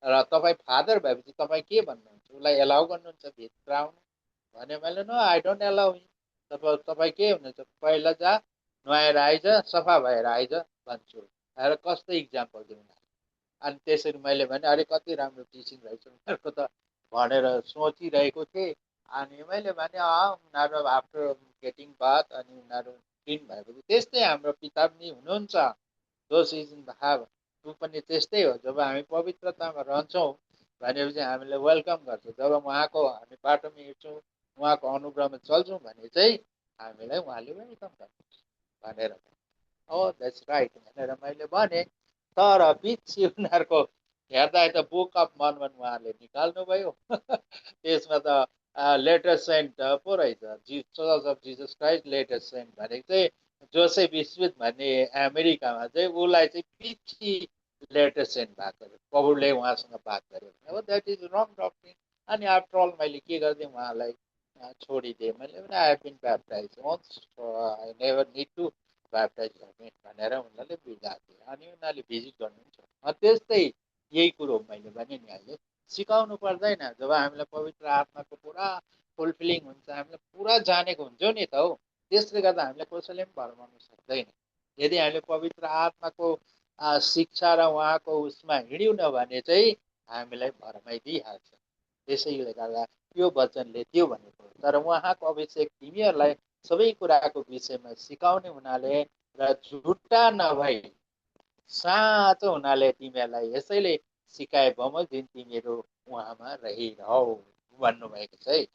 र तपाईँ फादर भएपछि तपाईँ के भन्नुहुन्छ, उसलाई एलाउ गर्नुहुन्छ भित्र आउनु भने? मैले नो, आई डोन्ट एलाउ। तपाईँ के हुनुहुन्छ, पहिला जा, नुहाएर आइज, सफा भएर आइज भन्छु। र कस्तो इक्जाम्पल दिउँ? अनि त्यसरी मैले भने, अरे कति राम्रो टिचिङ रहेछ उनीहरूको त भनेर सोचिरहेको थिएँ। अनि मैले भने उनीहरू आफ्टर गेटिङ बाथ अनि उनीहरू क्लिन भएपछि त्यस्तै हाम्रो पिता पनि हुनुहुन्छ। दोस इज इन द हाव, ऊ पनि त्यस्तै हो। जब हामी पवित्रतामा रहन्छौँ भनेपछि हामीले वेलकम गर्छौँ। जब उहाँको हामी बाटोमा हिँड्छौँ, उहाँको अनुग्रहमा चल्छौँ भने चाहिँ हामीलाई उहाँले वेलकम गर्नुहुन्छ भनेर, द्याट्स राइट भनेर मैले भने। तर पछि उनीहरूको हेर्दा त बुक अफ मर्मन उहाँले निकाल्नुभयो। त्यसमा त लेटेस्ट सेन्ट पो रहेछ, church of Jesus Christ latest saint भनेको चाहिँ जोसेफ स्मिथ भन्ने अमेरिकामा चाहिँ उसलाई चाहिँ पछि लेटेस्ट सेन्ट भएको अरे। प्रभुले उहाँसँग बात गर्यो भने द्याट इज रङ डक्ट्रिन। अनि आफ्टर अल मैले के गरिदिएँ, उहाँलाई छोडिदिएँ। मैले पनि I have been baptize once, I never need to baptize भनेर उनीहरूले बिदा दिए। अनि उनीहरूले भिजिट गर्नुहुन्छ। त्यस्तै यही कुरो मैले भने नि अहिले, सिकाउनु पर्दैन। जब हामीलाई पवित्र आत्माको पुरा फुलफिलिङ हुन्छ, हामीले पुरा जानेको हुन्छौँ नि त हौ, त्यसले गर्दा हामीले कसैले पनि भरमाउनु सक्दैन। यदि हामीले पवित्र आत्माको शिक्षा र उहाँको उसमा हिँड्यौँ भने चाहिँ हामीलाई भरमाइदिइहाल्छ। त्यसैले गर्दा त्यो वचनले त्यो भनेको। तर उहाँको अभिषेक तिमीहरूलाई सबै कुराको विषयमा सिकाउने हुनाले र झुटा नभई साँचो हुनाले तिमीहरूलाई यसैले सिकाए बमोजिम तिमीहरू उहाँमा रहिरहौ भन्नुभएको छ है।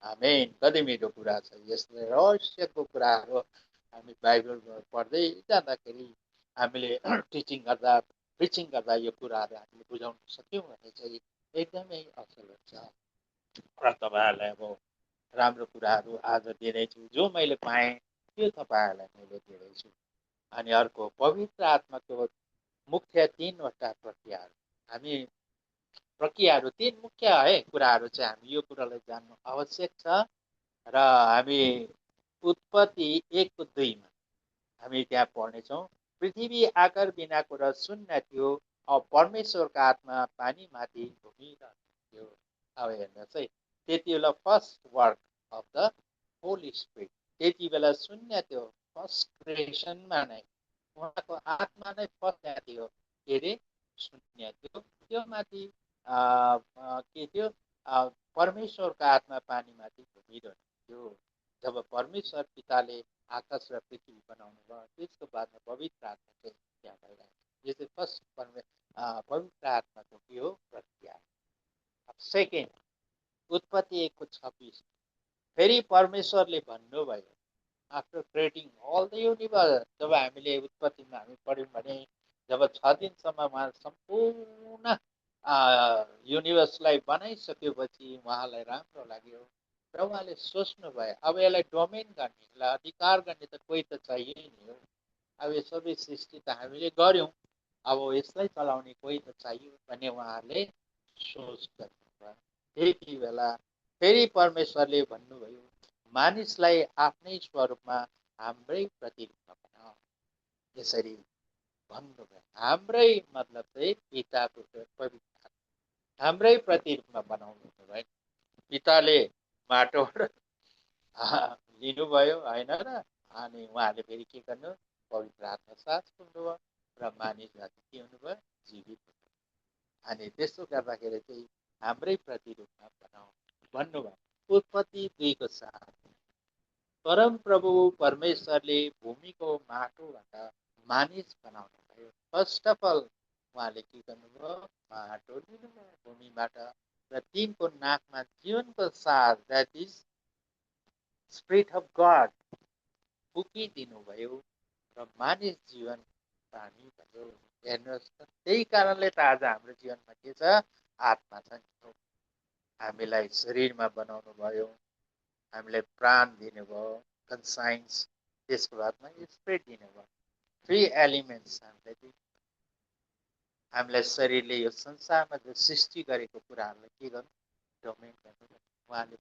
आमेन। कति मिठो कुरा छ। यसले रहस्यको कुराहरू हामी बाइबल पढ्दै जाँदाखेरि हामीले टिचिङ गर्दा प्रिचिङ गर्दा यो कुराहरू हामीले बुझाउन सक्यौँ भने चाहिँ एकदमै असल हुन्छ। र तपाईँहरूलाई अब राम्रो कुराहरू आज दिँदैछु। जो मैले पाएँ त्यो तपाईँहरूलाई मैले दिँदैछु। अनि अर्को पवित्र आत्माको मुख्य 3वटा प्रक्रियाहरू, हामी प्रक्रियाहरू 3 मुख्य कुराहरू चाहिँ हामी यो कुरालाई जान्नु आवश्यक छ। र हामी उत्पत्ति 1:2 हामी त्यहाँ पढ्नेछौँ। पृथ्वी आकार बिनाको र शून्य थियो, अब परमेश्वरको आत्मा पानीमाथि घुमिरहन्थ्यो। अब हेर्नुहोस् है, त्यति बेला first work of the holy spirit, त्यति बेला शून्य थियो। फर्स्ट क्रिएसनमा नै उहाँको आत्मा नै फर्स्ट त्यहाँ थियो। के अरे शून्य थियो, त्यो माथि के थियो, परमेश्वरको आत्मा पानीमाथि घुमिरहन्थ्यो। जब परमेश्वर पिताले आकाश र पृथ्वी बनाउनु भयो, त्यसको बादमा पवित्र आत्मा चाहिँ त्यहाँ भइरहेको। यो चाहिँ फर्स्ट पवित्र आत्माको के हो, प्रक्रिया। सेकेन्ड, उत्पत्ति 1:26, फेरि परमेश्वरले भन्नुभयो, after creating all the universe, जब हामीले उत्पत्तिमा हामी पढ्यौँ भने जब 6 दिनसम्म उहाँ सम्पूर्ण युनिभर्सलाई बनाइसकेपछि उहाँलाई राम्रो लाग्यो र उहाँले सोच्नुभयो, अब यसलाई डोमेन गर्ने, यसलाई अधिकार गर्ने त कोही त चाहियो नि हो। अब यो सबै सृष्टि त हामीले गऱ्यौँ, अब यसलाई चलाउने कोही त चाहियो भन्ने उहाँहरूले सोच गर्नुभयो। त्यति बेला फेरि परमेश्वरले भन्नुभयो, मानिसलाई आफ्नै स्वरूपमा हाम्रै प्रतिरूपमा बनाऊ। यसरी भन्नुभयो। हाम्रै मतलब चाहिँ पिताको पवित्र हाम्रै प्रतिरूपमा बनाउनु भयो। पिताले माटोबाट लिनुभयो होइन र, अनि उहाँले फेरि के गर्नु, पवित्र आत्मा सास पुग्नुभयो र मानिस जाति के हुनुभयो, जीवित हुनुभयो। अनि त्यसो गर्दाखेरि चाहिँ हाम्रै प्रतिरूपमा बनाऊ भन्नुभयो। उत्पत्ति 2:7, परम प्रभु परमेश्वरले भूमिको माटोबाट मानिस बनाउनु भयो। फर्स्ट अफ अल उहाँले के गर्नुभयो, माटो लिनुभयो भूमिबाट र तिनको नाकमा जीवनको सार, that is spirit of God, फुकिदिनुभयो र मानिस जीवन प्राणी भयो। हेर्नुहोस्, त्यही कारणले त आज हाम्रो जीवनमा के छ, आत्मा छ नि। हामीलाई शरीरमा बनाउनु भयो, हामीलाई प्राण दिनुभयो, कन्साइन्स, त्यसको बादमा स्पिरिट दिनुभयो। 3 एलिमेन्ट्स हामीलाई दिनु। हामीलाई शरीरले यो संसारमा जो सृष्टि गरेको कुराहरूलाई के गर्नु, डोमेन गर्नु। उहाँले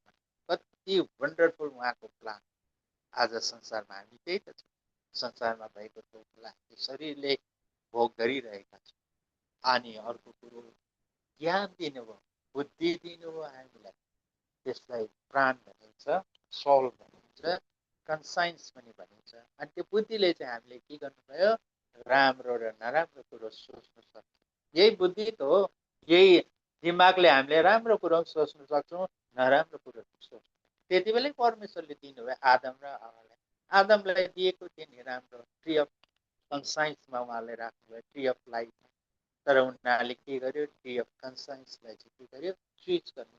कति वन्डरफुल उहाँको प्लान। आज संसारमा हामी त्यही त छौँ, संसारमा भएको थोकलाई हामी शरीरले भोग गरिरहेका छौँ। अनि अर्को कुरो, ज्ञान दिनुभयो, बुद्धि दिनुभयो हामीलाई, त्यसलाई प्राण भनिन्छ, सोल भनिन्छ, कन्साइन्स पनि भनिन्छ। अनि त्यो बुद्धिले चाहिँ हामीले के गर्नुभयो, राम्रो र नराम्रो कुरो सोच्नु सक्छ। यही बुद्धि त हो, यही दिमागले हामीले राम्रो कुरो सोच्नु सक्छौँ, नराम्रो कुरो सोच्नु। त्यति बेलै परमेश्वरले दिनुभयो आदम र हव्वालाई। आदमलाई दिएको थियो नि राम्रो, ट्री अफ कन्साइन्समा उहाँले राख्नुभयो, ट्री अफ लाइफ। तर उनीहरूले के गर्यो, ट्री अफ कन्साइन्सलाई चाहिँ के गर्यो, स्विच गर्नु।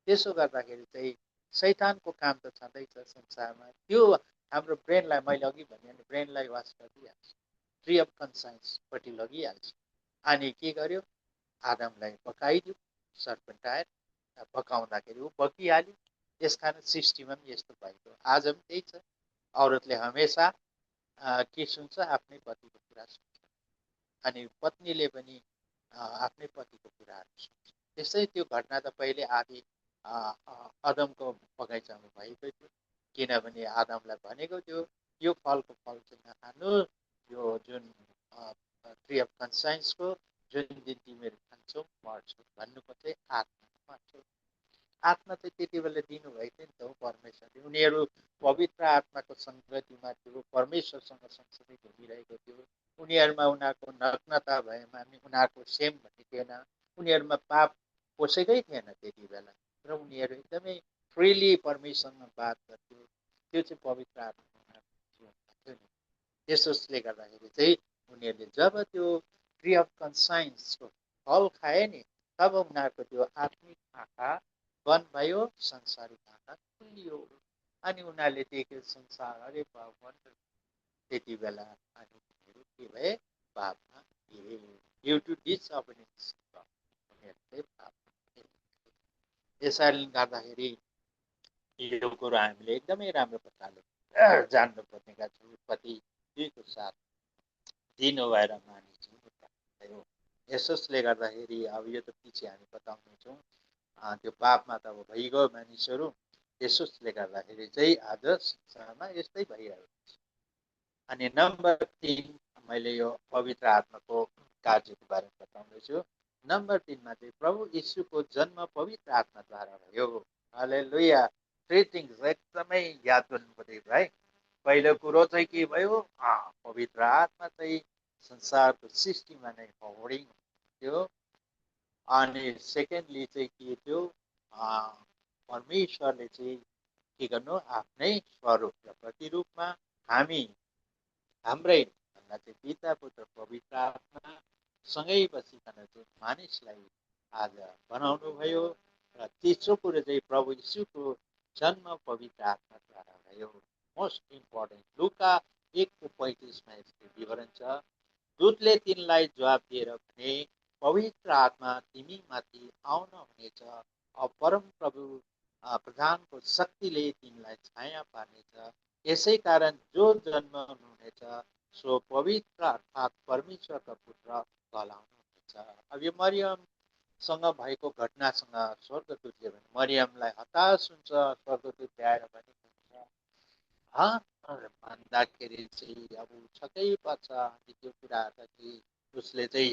त्यसो गर्दाखेरि चाहिँ शैतानको काम त छँदैछ संसारमा। त्यो हाम्रो ब्रेनलाई, मैले अघि भने ब्रेनलाई वास गरिदिइहाल्छ, ट्री अफ कन्साइन्सपट्टि लगिहाल्छ। अनि के गर्यो, आदमलाई पकाइदियो, सर्पेन्ट आएर पकाउँदाखेरि ऊ बकिहाल्यो। त्यस कारण सृष्टिमा पनि यस्तो भएको। आज पनि त्यही छ, औरतले हमेसा के सुन्छ, आफ्नै पतिको कुरा सुन्छ, अनि पत्नीले पनि आफ्नै पतिको कुराहरू सुन्छ। त्यसै त्यो घटना त पहिले आदि आदमको बगैँचामा भएकै थियो, किनभने आदमलाई भनेको थियो यो फलको फल चाहिँ नखानु, यो जुन ट्री अफ कन्साइन्सको जुन दिन तिमीहरू खान्छौ मर्छौ भन्नुको चाहिँ आत्मा मर्छौ। आत्मा चाहिँ त्यति बेला दिनुभएको थियो नि त हो परमेश्वरले। उनीहरू पवित्र आत्माको सङ्गतिमा थियो, परमेश्वरसँग सँगसँगै घुमिरहेको थियो। उनीहरूमा उनीहरूको नग्नता भएमा उनीहरूको सेम भन्ने थिएन, उनीहरूमा पाप पोसेकै थिएन त्यति बेला, र उनीहरू एकदमै फ्रिली परमेश्वरमा बात गर्थ्यो। त्यो चाहिँ पवित्र आत्मा थियो नि। त्यसोले गर्दाखेरि चाहिँ उनीहरूले जब त्यो ट्री अफ कन्साइन्सको फल खाए नि, तब उनीहरूको त्यो आत्मिक आँखा बन्द भयो, संसारिक आँखा खुलियो। अनि उनीहरूले देख्यो संसार, अरे भगवान, त्यति बेला अनि उनीहरू के भए, पापमा गिरे। ड्यु टु डिसअबेडियन्स, उनीहरू चाहिँ पापमा गिरे। यसैले गर्दाखेरि यो कुरो हामीले एकदमै राम्रो प्रकारले जान्नुपर्नेका छौँ। उत्पत्ति 2 को 7 दिनु भएर मानिस यसोसले गर्दाखेरि अब यो त पछि हामी बताउनेछौँ। त्यो पापमा त अब भइगयो मानिसहरू। यसोसले गर्दाखेरि चाहिँ आज संसारमा यस्तै भइरहेको छ। अनि नम्बर 3 मैले यो पवित्र आत्माको कार्यको बारेमा बताउँदैछु। नम्बर 3 मा चाहिँ प्रभु यीशुको जन्म पवित्र आत्माद्वारा भयो। हालेलुया। 3 थिङ्स एकदमै याद गर्नुपर्ने है। पहिलो कुरो चाहिँ के भयो, पवित्र आत्मा चाहिँ संसारको सृष्टिमा नै होर्डिङ थियो। अनि सेकेन्डली चाहिँ के थियो, परमेश्वरले चाहिँ के गर्नु, आफ्नै स्वरूप र प्रतिरूपमा हाम्रै भन्दा चाहिँ पिता पुत्र पवित्र आत्मा सँगै बसिकन चाहिँ मानिसलाई आज बनाउनु भयो। र तेस्रो कुरो चाहिँ प्रभु यीशुको जन्म पवित्र आत्माद्वारा भयो। मोस्ट इम्पोर्टेन्ट लुका 1:35 मा यस्तो विवरण छ, दूतले तिनलाई जवाब दिएर भने, पवित्र आत्मा तिमीमाथि आउन हुनेछ, अब परम प्रभु प्रधानको शक्तिले तिमीलाई छाया पार्नेछ। यसै कारण जो जन्म हुनेछ सो पवित्र अर्थात् परमेश्वरका पुत्र कहलाउनुहुन्छ। अब यो मरियमसँग भएको घटनासँग स्वर्गदूतले भने मरियमलाई हताश हुन्छ। स्वर्गदूतले आएर भनेको हुन्छ भन्दाखेरि चाहिँ अब छक्कै पर्छ। त्यो कुरा त कि उसले चाहिँ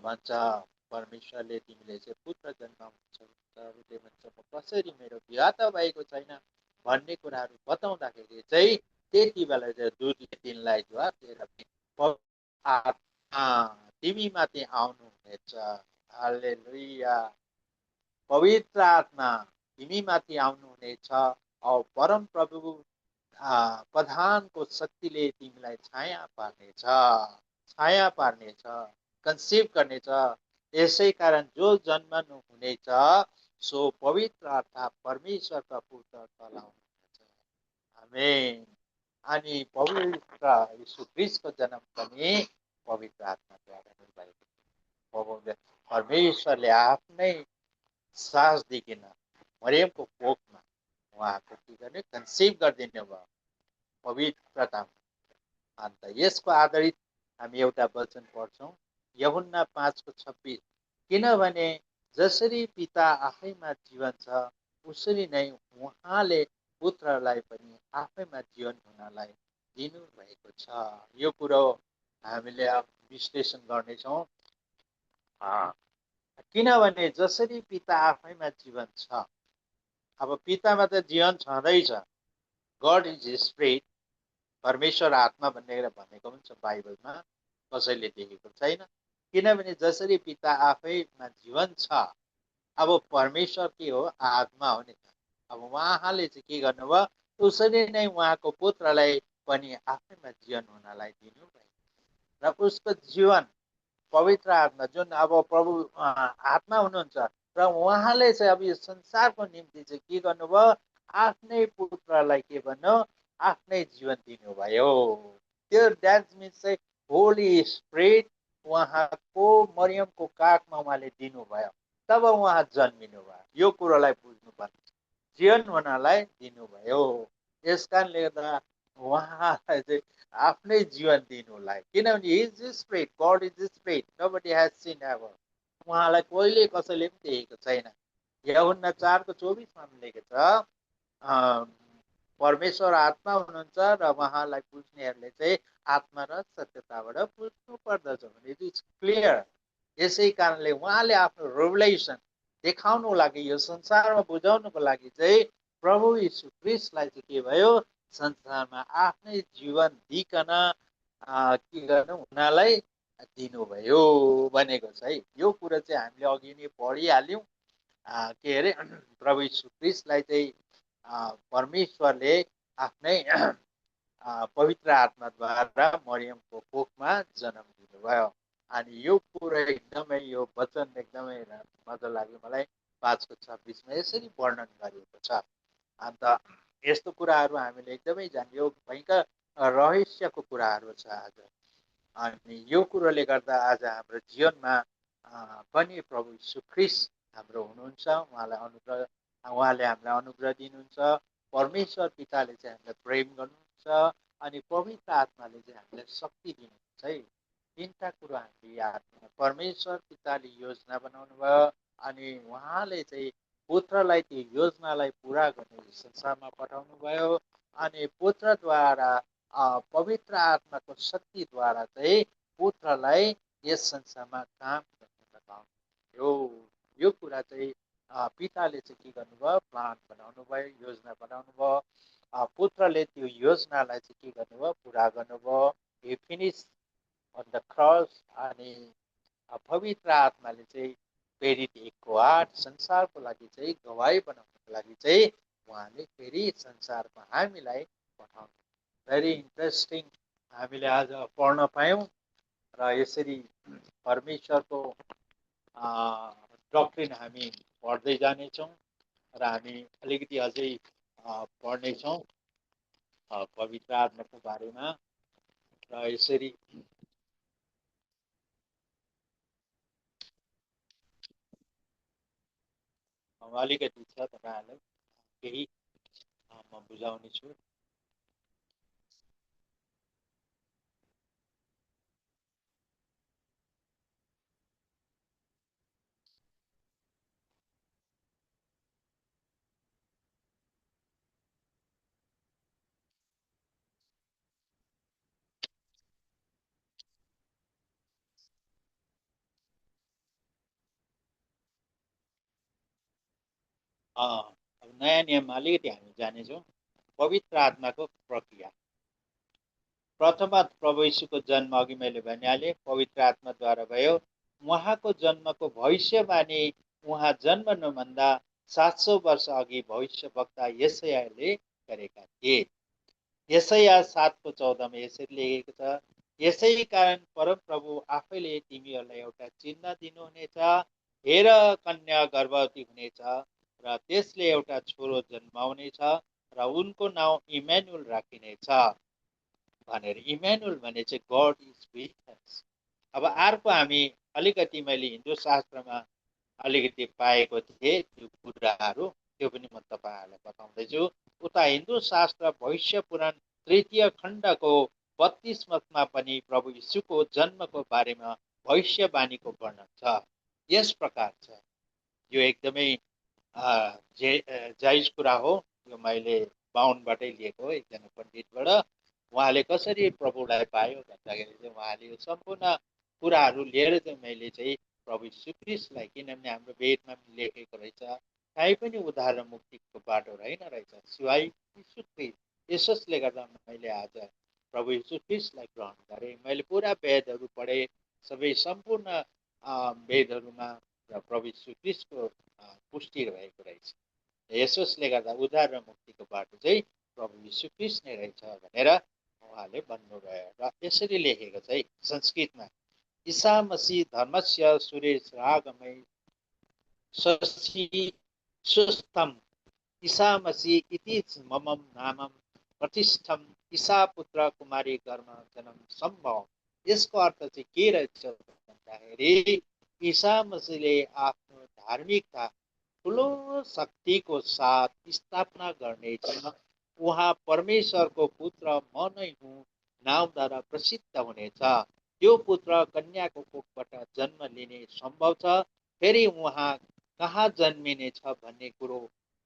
भन्छ परमेश्वरले तिमीले चाहिँ पुत्र जन्माउनुहुन्छ। उसले भन्छ कसरी, मेरो बिहा त भएको छैन भन्ने कुराहरू बताउँदाखेरि चाहिँ त्यति बेला चाहिँ दूतले तिनलाई जवाब दिएर तिमीमाथि आउनुहुनेछ। हालेलुया। पवित्र आत्मा तिमीमाथि आउनुहुनेछ, औ परम प्रभु प्रधानको शक्तिले तिमीलाई छाया पार्नेछ, कन्सिभ गर्नेछ। यसै कारण जो जन्मनु हुनेछ सो पवित्र अर्थात् परमेश्वरका पुत्र कहलाउनुहुन्छ। आमेन। अनि पवित्र यीशु ख्रीष्टको जन्म पनि पवित्र आत्माद्वारा नै भएको थियो। परमेश्वरले आफ्नै सास दिकिन मरियमको कोखमा उहाँको के गर्ने, कन्सिभ गरिदिनु भयो पवित्रतामा। अन्त यसको आधारित हामी एउटा वचन पढ्छौँ, यूहन्ना 5:26, किनभने जसरी पिता आफैमा जीवन छ उसरी नै उहाँले पुत्रलाई पनि आफैमा जीवन हुनलाई दिनुभएको छ। यो कुरो हामीले विश्लेषण गर्नेछौँ। किनभने जसरी पिता आफैमा जीवन छ, अब पितामा त जीवन छँदैछ, गड इज स्पिरिट, परमेश्वर आत्मा भनेर भनेको पनि छ बाइबलमा, कसैले देखेको छैन। किनभने जसरी पिता आफैमा जीवन छ, अब परमेश्वर के हो, आत्मा हो नि त। अब उहाँले चाहिँ के गर्नुभयो, उसरी नै उहाँको पुत्रलाई पनि आफैमा जीवन हुनलाई दिनुभयो। र उसको जीवन पवित्र आत्मा जुन अब प्रभु आत्मा हुनुहुन्छ, र उहाँले चाहिँ अब यो संसारको निम्ति चाहिँ के गर्नुभयो, आफ्नै पुत्रलाई के भन्नु, आफ्नै जीवन दिनुभयो। त्यो द्याट मिन्स चाहिँ होली स्पिरिट उहाँको मरियमको काखमा उहाँले दिनुभयो, तब उहाँ जन्मिनु भयो। यो कुरोलाई बुझ्नुपर्छ, जीवन हुनलाई दिनुभयो। यस कारणले गर्दा उहाँलाई चाहिँ आफ्नै जीवन दिनुलाई, किनभने his spirit, God is spirit, nobody has seen ever. उहाँलाई कहिले कसैले पनि देखेको छैन। यूहन्ना 4:24 मा लेखेको छ, परमेश्वर आत्मा हुनुहुन्छ र उहाँलाई बुझ्नेहरूले चाहिँ आत्मा र सत्यताबाट बुझ्नु पर्दछ भने इट इज क्लियर। यसै कारणले उहाँले आफ्नो रेभलेसन देखाउनु लागि, यो संसारमा बुझाउनुको लागि चाहिँ प्रभु यीशु ख्रीष्टलाई चाहिँ के भयो, संसारमा आफ्नै जीवन दिकन के गर्नु, हुनलाई दिनुभयो भनेको छ है। यो कुरो चाहिँ हामीले अघि नै पढिहाल्यौँ। के अरे, प्रभु यीशु ख्रीष्टलाई चाहिँ परमेश्वरले आफ्नै पवित्र आत्माद्वारा मरियमको कोखमा जन्म दिनुभयो। अनि यो कुरो एकदमै, यो वचन एकदमै मजा लाग्यो मलाई। 5:26 मा यसरी वर्णन गरिएको छ। अन्त यस्तो कुराहरू हामीले एकदमै जान्यो, भयङ्कर रहस्यको कुराहरू छ आज। अनि यो कुरोले गर्दा आज हाम्रो जीवनमा पनि प्रभु यीशु ख्रीष्ट हाम्रो हुनुहुन्छ, उहाँले हामीलाई अनुग्रह दिनुहुन्छ। परमेश्वर पिताले चाहिँ हामीलाई प्रेम गर्नुहुन्छ अनि पवित्र आत्माले चाहिँ हामीलाई शक्ति दिनुहुन्छ है। तीनटा कुरो हामीले याद गर्नु। परमेश्वर पिताले योजना बनाउनु भयो अनि उहाँले चाहिँ पुत्रलाई त्यो योजनालाई पुरा गर्ने संसारमा पठाउनु भयो अनि पुत्रद्वारा पवित्र आत्माको शक्तिद्वारा चाहिँ पुत्रलाई यस संसारमा काम गर्न लगाउनु। यो कुरा चाहिँ पिताले चाहिँ के गर्नुभयो, प्लान बनाउनु भयो, योजना बनाउनु भयो। पुत्रले त्यो योजनालाई चाहिँ के गर्नुभयो, पुरा गर्नुभयो। हे फिनिस अन द क्रस। अनि पवित्र आत्माले चाहिँ प्रेरित 1:8 संसारको लागि चाहिँ गवाई बनाउनको लागि चाहिँ उहाँले फेरि संसारमा हामीलाई पठाउनु। भेरी इन्ट्रेस्टिङ हामीले आज पढ्न पायौँ र यसरी परमेश्वरको डक्ट्रिन हामी पढ्दै जानेछौँ र हामी अलिकति अझै पढ्नेछौँ पवित्र आत्माको बारेमा र यसरी अलिकति छ तपाईँहरूलाई केही म बुझाउने छु। नयाँ नियममा अलिकति हामी जानेछौँ पवित्र आत्माको प्रक्रिया। प्रथममा प्रभु यीशुको जन्म अघि मैले भनिहालेँ पवित्र आत्माद्वारा भयो। उहाँको जन्मको भविष्यवाणी उहाँ जन्मनुभन्दा 700 वर्ष अघि भविष्यवक्ता यशायाले गरेका थिए। यशाया 7:14मा यसरी लेखेको छ, यसै कारण परमप्रभु आफैले तिमीहरूलाई एउटा चिन्ह दिनुहुनेछ, हेर कन्या गर्भवती हुनेछ र त्यसले एउटा छोरो जन्माउनेछ र उनको नाउँ इमानुएल राखिनेछ भनेर। इमानुएल भने चाहिँ गड इज विथ अस। अब अर्को हामी अलिकति मैले हिन्दू शास्त्रमा अलिकति पाएको थिएँ त्यो कुराहरू, त्यो पनि म तपाईँहरूलाई बताउँदैछु। उता हिन्दू शास्त्र भविष्य पुराण 3 खण्डको 32 मतमा पनि प्रभु यीशुको जन्मको बारेमा भविष्यवाणीको वर्णन छ। यस प्रकार छ, यो एकदमै जायज कुरा हो। यो मैले बाहुनबाटै लिएको हो, एकजना पण्डितबाट। उहाँले कसरी प्रभुलाई पायो भन्दाखेरि चाहिँ उहाँले यो सम्पूर्ण कुराहरू लिएर चाहिँ मैले चाहिँ प्रभु यीशु ख्रीष्टलाई, किनभने हाम्रो वेदमा लेखेको रहेछ कहीँ पनि उद्धार र मुक्तिको बाटो रहेन रहेछ सिवाय यीशु ख्रीष्ट। यसोसले गर्दा मैले आज प्रभु यीशु ख्रीष्टलाई ग्रहण गरेँ। मैले पुरा वेदहरू पढेँ, सबै सम्पूर्ण वेदहरूमा र प्रभु यीशु ख्रीष्टको पुष्टि भएको रहेछ। यसोसले गर्दा उद्धार र मुक्तिको बाटो चाहिँ प्रभु यीशु ख्रीष्ट नै रहेछ भनेर उहाँले भन्नुभयो। र यसरी लेखेको छ है संस्कृतमा, ईसा मसीह धर्मस्य सुरेश रागमय शशि सुस्थम ईसा मसीह इति ममम नामम प्रतिष्ठम ईसा पुत्र कुमारी गर्म जन्म सम्भव। यसको अर्थ चाहिँ के रहेछ भन्दाखेरि ईसा मसीहले आफ्नो धार्मिकता ठुलो शक्तिको साथ स्थापना गर्नेछ। उहाँ परमेश्वरको पुत्र म नै हुँ नामद्वारा प्रसिद्ध हुनेछ। त्यो पुत्र कन्याको कोखबाट जन्म लिने सम्भव छ। फेरि उहाँ कहाँ जन्मिनेछ भन्ने कुरो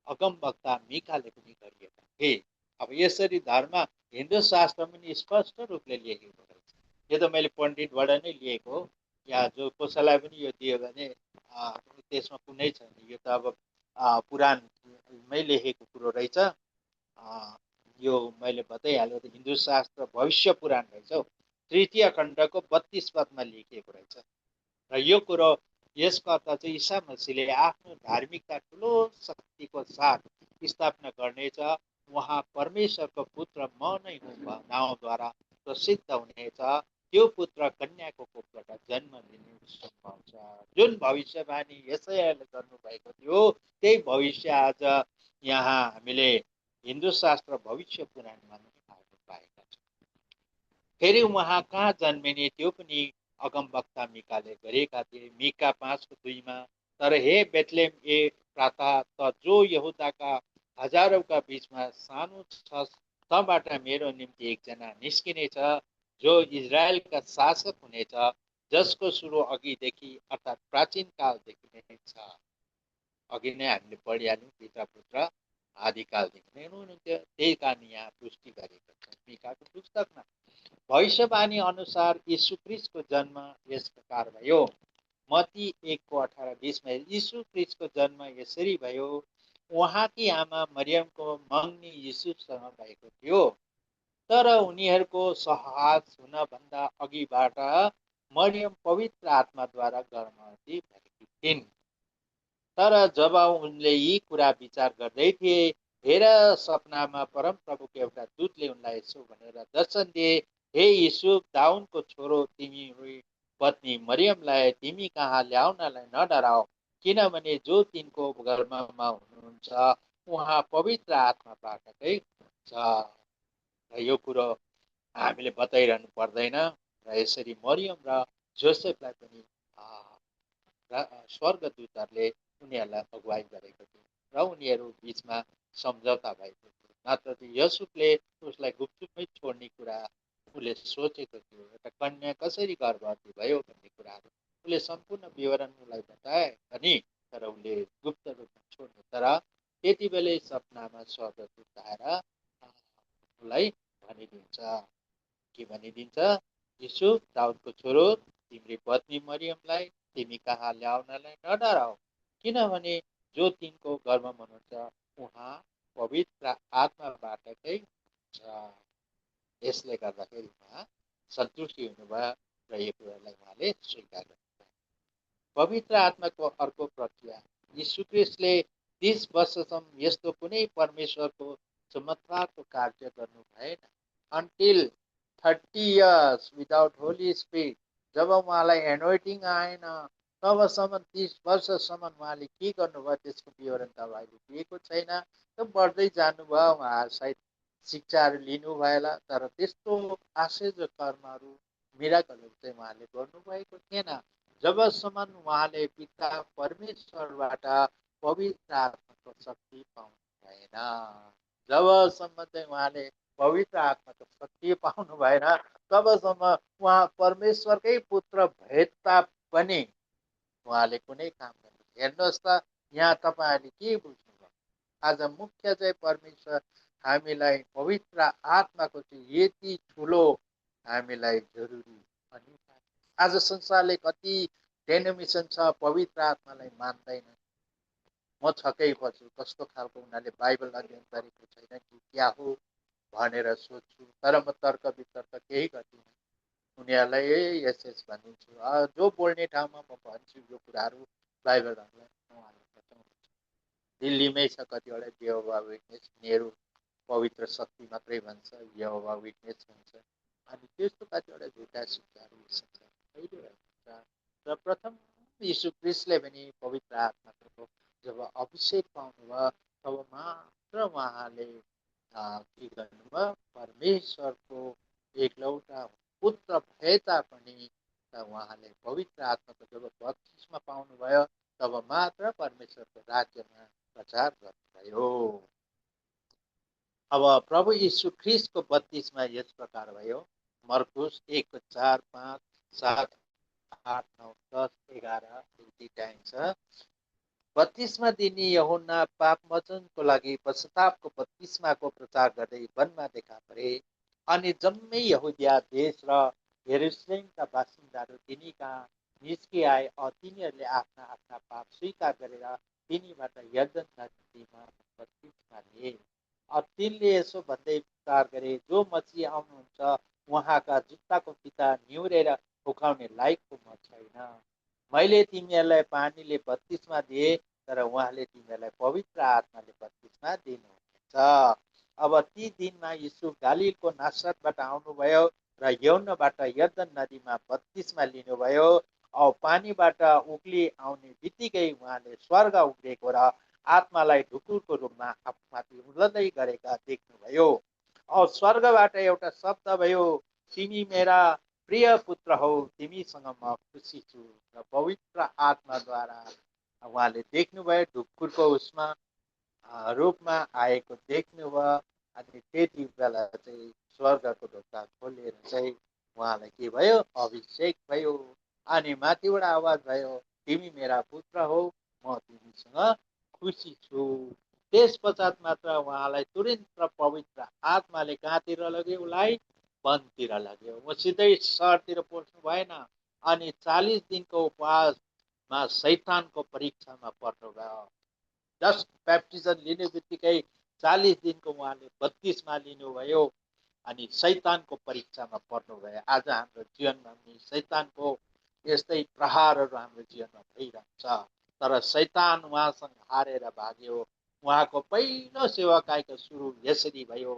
अगमवक्ता मिकाले पनि गरिएका थिए। अब यसरी धर्म हिन्दू शास्त्र पनि स्पष्ट रूपले लेखेको रहेछ। यो त मैले पण्डितबाट नै लिएको हो, या जो कसैलाई पनि यो दियो भने त्यसमा कुनै छैन। यो त अब पुराणमै लेखेको कुरो रहेछ। यो मैले बताइहालेँ हिन्दू शास्त्र भविष्य पुराण रहेछ हौ, 3 खण्डको 32 पदमा लेखिएको रहेछ। र यो कुरो यसको अर्थ चाहिँ ईसा मसीहले आफ्नो धार्मिकता ठुलो शक्तिको साथ स्थापना गर्नेछ। उहाँ परमेश्वरको पुत्र म नै हुँ नाउँद्वारा प्रसिद्ध हुनेछ। त्यो पुत्र कन्याको कोखबाट जन्म लिने सम्भव छ। जुन भविष्यवाणी यशायाले गर्नुभएको थियो त्यही भविष्य आज यहाँ हामीले हिन्दू शास्त्र भविष्य पुराणमा पनि पाएका छौँ। फेरि उहाँ कहाँ जन्मिने त्यो पनि अगमवक्ता मिकाले गरेका थिए। मिका 5:2मा तर हे बेथलेम ए प्राता त जो यहुदाका हजारौंका बीचमा सानो छ, तबाट मेरो निम्ति एकजना निस्किनेछ जो इजरायलका शासक हुनेछ, जसको सुरु अघिदेखि अर्थात् प्राचीन कालदेखि नै छ। अघि नै हामीले पढिहाल्यौँ पिता आदिकालदेखि नै हुनुहुन्थ्यो, त्यही कारण यहाँ पुष्टि गरेको छ मिकाको पुस्तकमा। भविष्यवाणी अनुसार यीशु क्रिस्टको जन्म यस प्रकार भयो। मत्ती 1:18-20 यीशु क्रिस्टको जन्म यसरी भयो। उहाँकी आमा मरियमको मङ्नी यीशुसँग भएको थियो, तर उनीहरूको सहवास हुनभन्दा अघिबाट मरियम पवित्र आत्माद्वारा गर्भवती भएकी थिइन्। तर जब उनले यी कुरा विचार गर्दै थिए, हेर सपनामा परमप्रभुको एउटा दूतले उनलाई यसो भनेर दर्शन दिए, हे युसुफ दाउनको छोरो, तिमी पत्नी मरियमलाई तिमी कहाँ ल्याउनलाई नडराओ, किनभने जो तिनको गर्भमा हुनुहुन्छ उहाँ पवित्र आत्माबाटै छ। यो कुरो हामीले बताइरहनु पर्दैन र यसरी मरियम र जोसेफलाई पनि स्वर्गदूतहरूले उनीहरूलाई अगुवाई गरेको थियो र उनीहरू बिचमा सम्झौता भएको थियो। नत्र युसुफले उसलाई गुपचुपमै छोड्ने कुरा उसले सोचेको थियो। एउटा कन्या कसरी गर्भवती भयो भन्ने कुराहरू उसले सम्पूर्ण विवरण उसलाई बताए पनि, तर उसले गुप्त रूपमा छोड्ने। तर त्यति बेलै सपनामा स्वर्गदूत आएर उसलाई भनिदिन्छ, के भनिदिन्छ, युसुफ दाउदको छोरो, तिम्रो पत्नी मरियमलाई तिमी कहाँ ल्याउनलाई नडराओ, किनभने जो तिनको गर्भमा हुनुहुन्छ उहाँ पवित्र आत्माबाटै छ। यसले गर्दाखेरि उहाँ सन्तुष्टि हुनुभयो र यो कुरालाई उहाँले स्वीकार गर्नुभयो। पवित्र आत्माको अर्को प्रक्रिया, यीशु क्रिस्टले 30 वर्षसम्म यस्तो कुनै परमेश्वरको चमत्कारको कार्य गर्नु भएन। Until 30 years without holy spirit, जब उहाँलाई एनोइटिङ आएन तबसम्म 30 वर्षसम्म उहाँले के गर्नुभयो त्यसको विवरण त अहिले दिएको छैन। त बढ्दै जानुभयो, उहाँ सायद शिक्षाहरू लिनु भएला, तर त्यस्तो आश्चर्य कर्महरू मिराकलहरू चाहिँ उहाँले गर्नुभएको थिएन जबसम्म उहाँले पिता परमेश्वरबाट पवित्र आत्माको शक्ति पाउनु भएन। जबसम्म चाहिँ उहाँले पवित्र आत्माको शक्ति पाउनु भएन तबसम्म उहाँ परमेश्वरकै पुत्र भए तापनि उहाँले कुनै काम गर्नु। हेर्नुहोस् त यहाँ तपाईँहरूले के बुझ्नुभयो, आज मुख्य चाहिँ परमेश्वर हामीलाई पवित्र आत्माको चाहिँ यति ठुलो हामीलाई जरुरी। अनि आज संसारले कति डेनोमिसन छ पवित्र आत्मालाई मान्दैन। म छक्कै पर्छु, कस्तो खालको उनीहरूले बाइबल अध्ययन गरेको छैन कि क्या हो भनेर सोध्छु, तर म तर्क वितर्क केही गर्दिनँ। उनीहरूलाई यस यस भनिदिन्छु, जो बोल्ने ठाउँमा म भन्छु यो कुराहरू बाइबलहरूलाई उहाँहरूले बताउनुहुन्छ। दिल्लीमै छ कतिवटा यहोवा विटनेस, उनीहरू पवित्र शक्ति मात्रै भन्छ, यहोवा विटनेस भन्छ, अनि त्यस्तो कतिवटा झुटा शिक्षाहरू संसारमा र प्रथम यीशु क्रिस्टले पनि पवित्र आत्माको जब अभिषेक पाउनुभयो तब मात्र उहाँले के गर्नुभयो, परमेश्वरको एकलौटा पुत्र भए तापनि उहाँले पवित्र आत्माको जब बत्तिस्मा पाउनुभयो तब मात्र परमेश्वरको राज्यमा प्रचार गर्नुभयो। अब प्रभु यीशु ख्रिस्टको बत्तिस्मा यस प्रकार भयो। मर्कुस 1:4, 5, 7, 8, 9, 10, 11 यति टाइम छ। बत्तिस्मा दिने यूहन्ना पापमोचनको लागि पश्चातापको बत्तिस्माको प्रचार गर्दै वनमा देखा परे, अनि जम्मै यहुदिया देश र यरुशलेमका बासिन्दाहरू तिनी कहाँ निस्किआए, तिनीहरूले आफ्ना आफ्ना पाप स्वीकार गरेर तिनीबाट यर्दन नदीमा बत्तिस्मा लिए। तिनले यसो भन्दै प्रचार गरे, जो मसीह आउनुहुन्छ उहाँका जुत्ताको फिता निहुरेर फुकाउने लायकको म छैन। मैले तिमीहरूलाई पानीले बत्तिस्मा दिए, तर उहाँले तिमीहरूलाई पवित्र आत्माले बत्तिस्मा दिनुहुनेछ। अब ती दिनमा यीशु गालिलको नासरतबाट आउनुभयो र यौनबाट यर्दन नदीमा बत्तिस्मा लिनुभयो। पानीबाट उक्ली आउने बित्तिकै उहाँले स्वर्ग उक्लेको र आत्मालाई ढुकुरको रूपमा आफूमाथि उम्लदै गरेका देख्नुभयो। स्वर्गबाट एउटा शब्द भयो, तिमी मेरा प्रिय पुत्र हौ, तिमीसँग म खुसी छु। र पवित्र आत्माद्वारा उहाँले देख्नुभयो, ढुकुरको उसमा रूपमा आएको देख्नुभयो। अनि त्यति बेला चाहिँ स्वर्गको ढोका खोलेर चाहिँ उहाँलाई के भयो, अभिषेक भयो। अनि माथिबाट आवाज भयो, तिमी मेरा पुत्र हो, म तिमीसँग खुसी छु। त्यस पश्चात मात्र उहाँलाई तुरन्त पवित्र आत्माले कहाँतिर लग्यो, उसलाई वनतिर लग्यो। ऊ सिधै सहरतिर पस्नु भएन। अनि 40 दिनको उपवासमा शैतानको परीक्षामा पर्नुभयो। जस्ट ब्याप्टिजम लिने बित्तिकै 40 दिनको उहाँले बत्तिसमा लिनुभयो। अनि शैतानको परीक्षामा पर्नुभयो। आज हाम्रो जीवनमा पनि शैतानको यस्तै प्रहारहरू हाम्रो जीवनमा भइरहन्छ। तर शैतान उहाँसँग हारेर भाग्यो। उहाँको पहिलो सेवाकाईको सुरु यसरी भयो,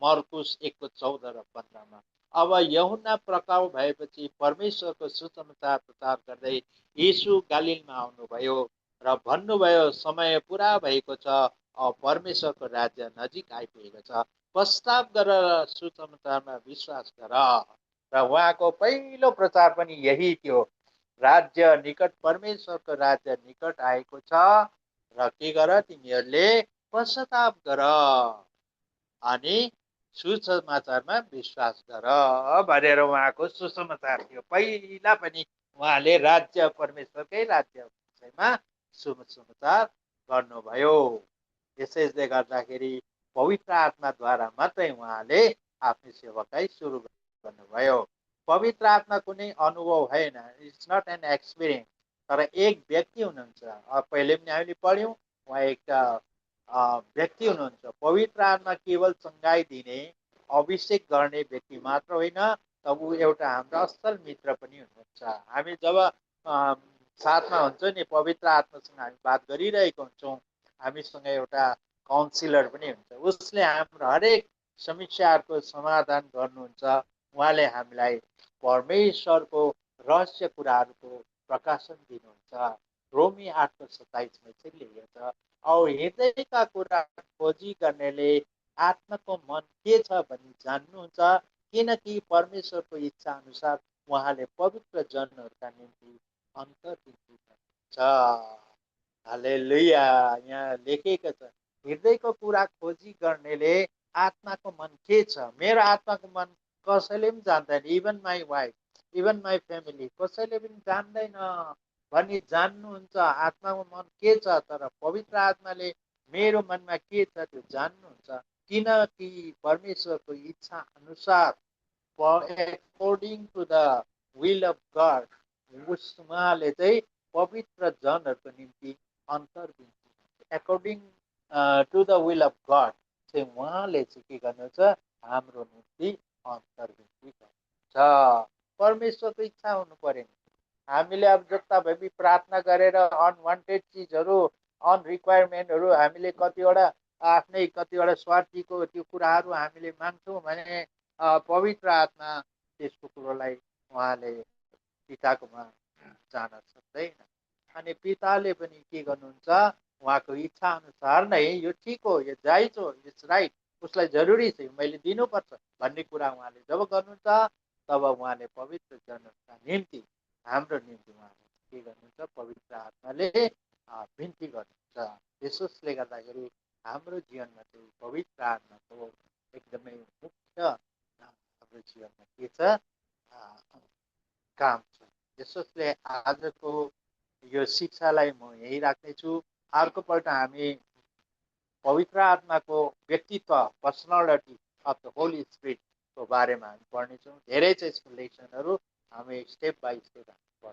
मर्कुस 1:14 र 15मा। अब यूहन्ना प्रकट भएपछि परमेश्वरको सुसमाचार प्रचार गर्दै यीशु गालिलमा आउनुभयो र भन्नुभयो, समय पुरा भएको छ, अब परमेश्वरको राज्य नजिक आइपुगेको छ। पश्चाताप गरेर सुसमाचारमा विश्वास गर। र उहाँको पहिलो प्रचार पनि यही थियो, राज्य निकट, परमेश्वरको राज्य निकट आएको छ र के गर, तिमीहरूले पश्चाताप गर अनि सुसमाचारमा विश्वास गर भनेर उहाँको सुसमाचार थियो। पहिला पनि उहाँले राज्य, परमेश्वरकै राज्य विषयमा सुसमाचार गर्नुभयो। यसैले गर्दाखेरि पवित्र आत्माद्वारा मात्रै उहाँले आफ्नो सेवाकाई सुरु गर्नुभयो। पवित्र आत्मा कुनै अनुभव होइन, इट्स नट एन एक्सपिरियन्स। तर एक व्यक्ति हुनुहुन्छ, पहिले पनि हामीले पढ्यौँ, उहाँ एक व्यक्ति हुनुहुन्छ। पवित्र आत्मा केवल चङ्गाई दिने, अभिषेक गर्ने व्यक्ति मात्र होइन, तब ऊ एउटा हाम्रो असल मित्र पनि हुनुहुन्छ। हामी जब साथमा हुन्छ नि, पवित्र आत्मासँग हामी बात गरिरहेको हुन्छौँ, हामीसँग एउटा काउन्सिलर पनि हुन्छ। उसले हाम्रो हरेक समस्याहरूको समाधान गर्नुहुन्छ। उहाँले हामीलाई परमेश्वरको रहस्य कुराहरूको प्रकाशन दिनुहुन्छ। रोमी 8:27मा चाहिँ लेखेको छ, औ हृदयका कुरा खोजी गर्नेले आत्माको मन के छ भनी जान्नुहुन्छ, किनकि परमेश्वरको इच्छा अनुसार उहाँले पवित्र जनहरूका निम्ति अन्तर्दृष्टि गर्नुहुन्छ। हालेलुया। यहाँ लेखेको छ, हृदयको कुरा खोजी गर्नेले आत्माको मन के छ। मेरो आत्माको मन कसैले पनि जान्दैन, even my wife, even my family, कसैले पनि जान्दैन भनी जान्नुहुन्छ आत्माको मन के छ। तर पवित्र आत्माले मेरो मनमा के छ त्यो जान्नुहुन्छ, किनकि परमेश्वरको इच्छा अनुसार, according to the will of God, उहाँले चाहिँ पवित्र जनहरूको निम्ति अन्तर्विन्ती, according to the will of God चाहिँ उहाँले चाहिँ के गर्नुहुन्छ, हाम्रो निम्ति अन्तर्विन्ती गर्नुहुन्छ। परमेश्वरको इच्छा हुनु पर्यो नि। हामीले अब जता भए प्रार्थना गरेर अनवान्टेड चिजहरू, अनरिक्वायरमेन्टहरू हामीले कतिवटा आफ्नै कतिवटा स्वार्थीको त्यो कुराहरू हामीले माग्छौँ भने पवित्र आत्मा त्यसको कुरोलाई उहाँले पिताकोमा जान सक्दैन। अनि पिताले पनि के गर्नुहुन्छ, उहाँको इच्छा अनुसार नै यो ठिक हो, यो जायज हो, इट्स राइट, उसलाई जरुरी छ, मैले दिनुपर्छ भन्ने कुरा उहाँले जब गर्नुहुन्छ, तब उहाँले पवित्र जनहरूका निम्ति, हाम्रो निम्ति उहाँले के गर्नुहुन्छ, पवित्र आत्माले बिन्ती गर्नुहुन्छ। यसोसले गर्दाखेरि हाम्रो जीवनमा चाहिँ पवित्र आत्माको एकदमै मुख्य हाम्रो जीवनमा के छ, काम छ। यसोसले आजको यो शिक्षालाई म यही राख्नेछु। अर्कोपल्ट हामी पवित्र आत्माको व्यक्तित्व, पर्सनालिटी अफ द होली स्पिरिटको बारेमा हामी पढ्नेछौँ। धेरै चाहिँ यसको लेसनहरू हामी स्टेप बाई स्टेप हामी पढ्नेछौँ।